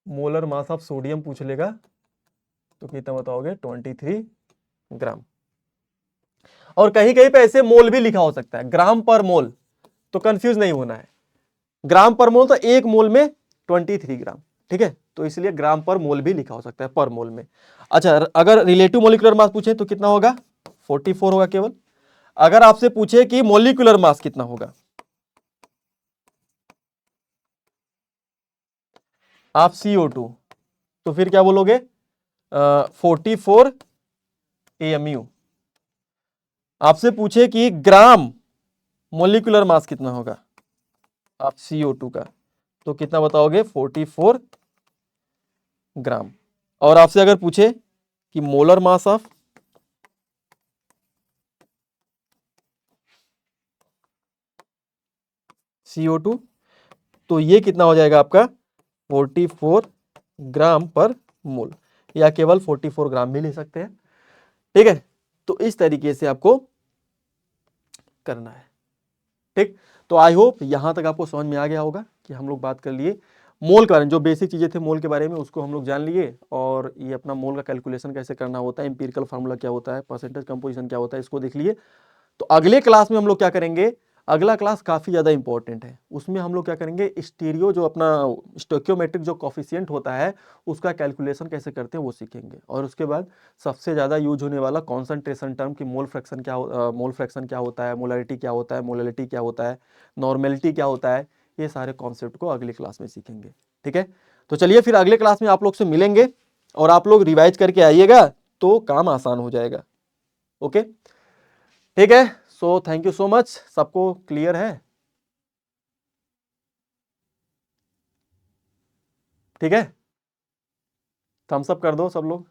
मोलर मास ऑफ सोडियम पूछ लेगा तो कितना बताओगे 23 ग्राम। और कहीं कहीं पे ऐसे मोल भी लिखा हो सकता है, ग्राम पर मोल, तो कंफ्यूज नहीं होना है। ग्राम पर मोल तो एक मोल में 23 ग्राम, ठीक है, तो इसलिए ग्राम पर मोल भी लिखा हो सकता है पर मोल में। अच्छा, अगर रिलेटिव मोलिकुलर मास पूछे तो कितना होगा 44 होगा केवल। अगर आपसे पूछे कि मोलिकुलर मास कितना होगा, आप CO2, तो फिर क्या बोलोगे 44 AMU। आपसे पूछे कि ग्राम मोलिकुलर मास कितना होगा आप CO2 का, तो कितना बताओगे 44 ग्राम। और आपसे अगर पूछे कि मोलर मास ऑफ CO2, तो ये कितना हो जाएगा आपका 44 ग्राम पर मोल, या केवल 44 ग्राम भी ले सकते हैं। ठीक है, तो इस तरीके से आपको करना है। ठीक, तो आई होप यहां तक आपको समझ में आ गया होगा कि हम लोग बात कर लिए मोल के बारे में, जो बेसिक चीजें थे मोल के बारे में उसको हम लोग जान लिए, और ये अपना मोल का कैलकुलेशन कैसे करना होता है, एम्पिरिकल फार्मूला क्या होता है, परसेंटेज कंपोजिशन क्या होता है, इसको देख लिए। तो अगले क्लास में हम लोग क्या करेंगे, अगला क्लास काफी ज्यादा इंपॉर्टेंट है, उसमें हम लोग क्या करेंगे स्टीरियो जो अपना स्टोइकियोमेट्रिक जो कॉफिशिएंट होता है उसका कैलकुलेशन कैसे करते हैं वो सीखेंगे। और उसके बाद सबसे ज्यादा यूज होने वाला कॉन्सेंट्रेशन टर्म की मोल फ्रैक्शन क्या होता है, मोलरिटी क्या होता है, मोललिटी क्या होता है, नॉर्मेलिटी क्या होता है, ये सारे कॉन्सेप्ट को अगली क्लास में सीखेंगे। ठीक है, तो चलिए फिर अगले क्लास में आप लोग से मिलेंगे, और आप लोग रिवाइज करके आइएगा तो काम आसान हो जाएगा। ओके, ठीक है, so thank you so much. सबको क्लियर है? ठीक है, थम्स अप कर दो सब लोग।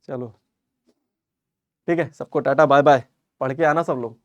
चलो ठीक है, सबको टाटा बाय बाय, पढ़ के आना सब लोग।